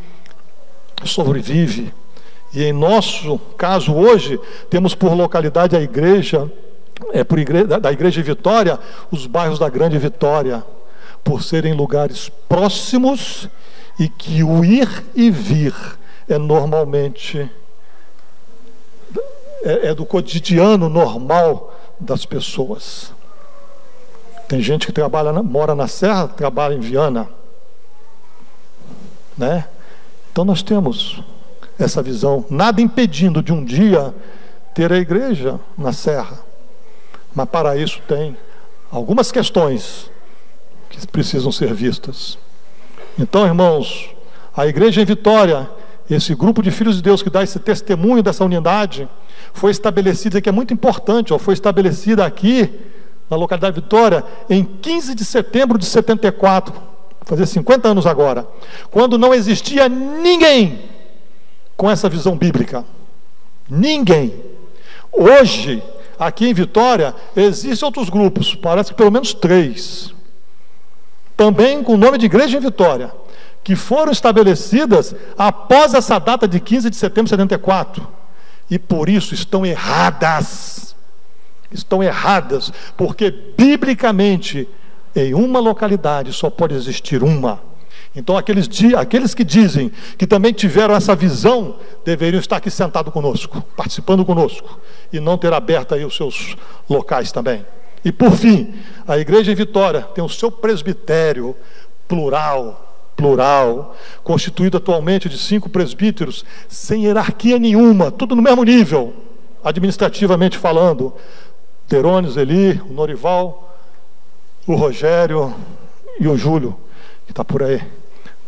sobrevive. E em nosso caso hoje, temos por localidade a igreja, da Igreja Vitória, os bairros da Grande Vitória, por serem lugares próximos e que o ir e vir é normalmente do cotidiano normal das pessoas. Tem gente que mora na Serra, trabalha em Viana, né? Então nós temos essa visão, nada impedindo de um dia ter a igreja na Serra, mas para isso tem algumas questões que precisam ser vistas. Então, irmãos, a igreja em Vitória, esse grupo de filhos de Deus que dá esse testemunho dessa unidade, foi estabelecida, que é muito importante, foi estabelecida aqui na localidade de Vitória em 15 de setembro de 74, fazer 50 anos agora, quando não existia ninguém com essa visão bíblica. Ninguém. Hoje, aqui em Vitória, existem outros grupos, parece que pelo menos 3, também com o nome de Igreja em Vitória, que foram estabelecidas após essa data de 15 de setembro de 74, e por isso estão erradas, porque biblicamente, em uma localidade só pode existir uma. Então aqueles que dizem que também tiveram essa visão, deveriam estar aqui sentados conosco, participando conosco, e não ter aberto aí os seus locais também. E por fim, a igreja em Vitória tem o seu presbitério plural, constituído atualmente de 5 presbíteros, sem hierarquia nenhuma, tudo no mesmo nível, administrativamente falando. Terônios, Eli, o Norival, o Rogério e o Júlio, que está por aí,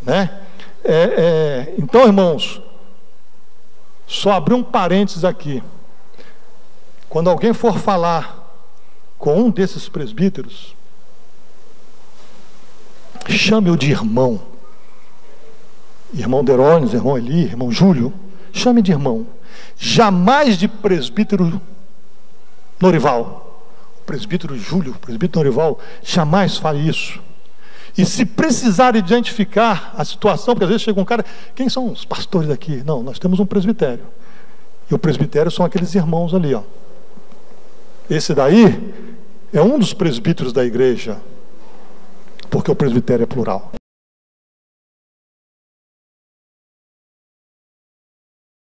né? Então, irmãos, só abrir um parênteses aqui. Quando alguém for falar com um desses presbíteros, chame-o de irmão. Irmão Derônios, irmão Eli, irmão Júlio, chame de irmão. Jamais de presbítero Norival. O presbítero Júlio, o presbítero Norival, jamais fale isso. E se precisar identificar a situação, porque às vezes chega um cara, quem são os pastores aqui? Não, nós temos um presbitério. E o presbitério são aqueles irmãos ali, ó. Esse daí é um dos presbíteros da igreja, porque o presbitério é plural.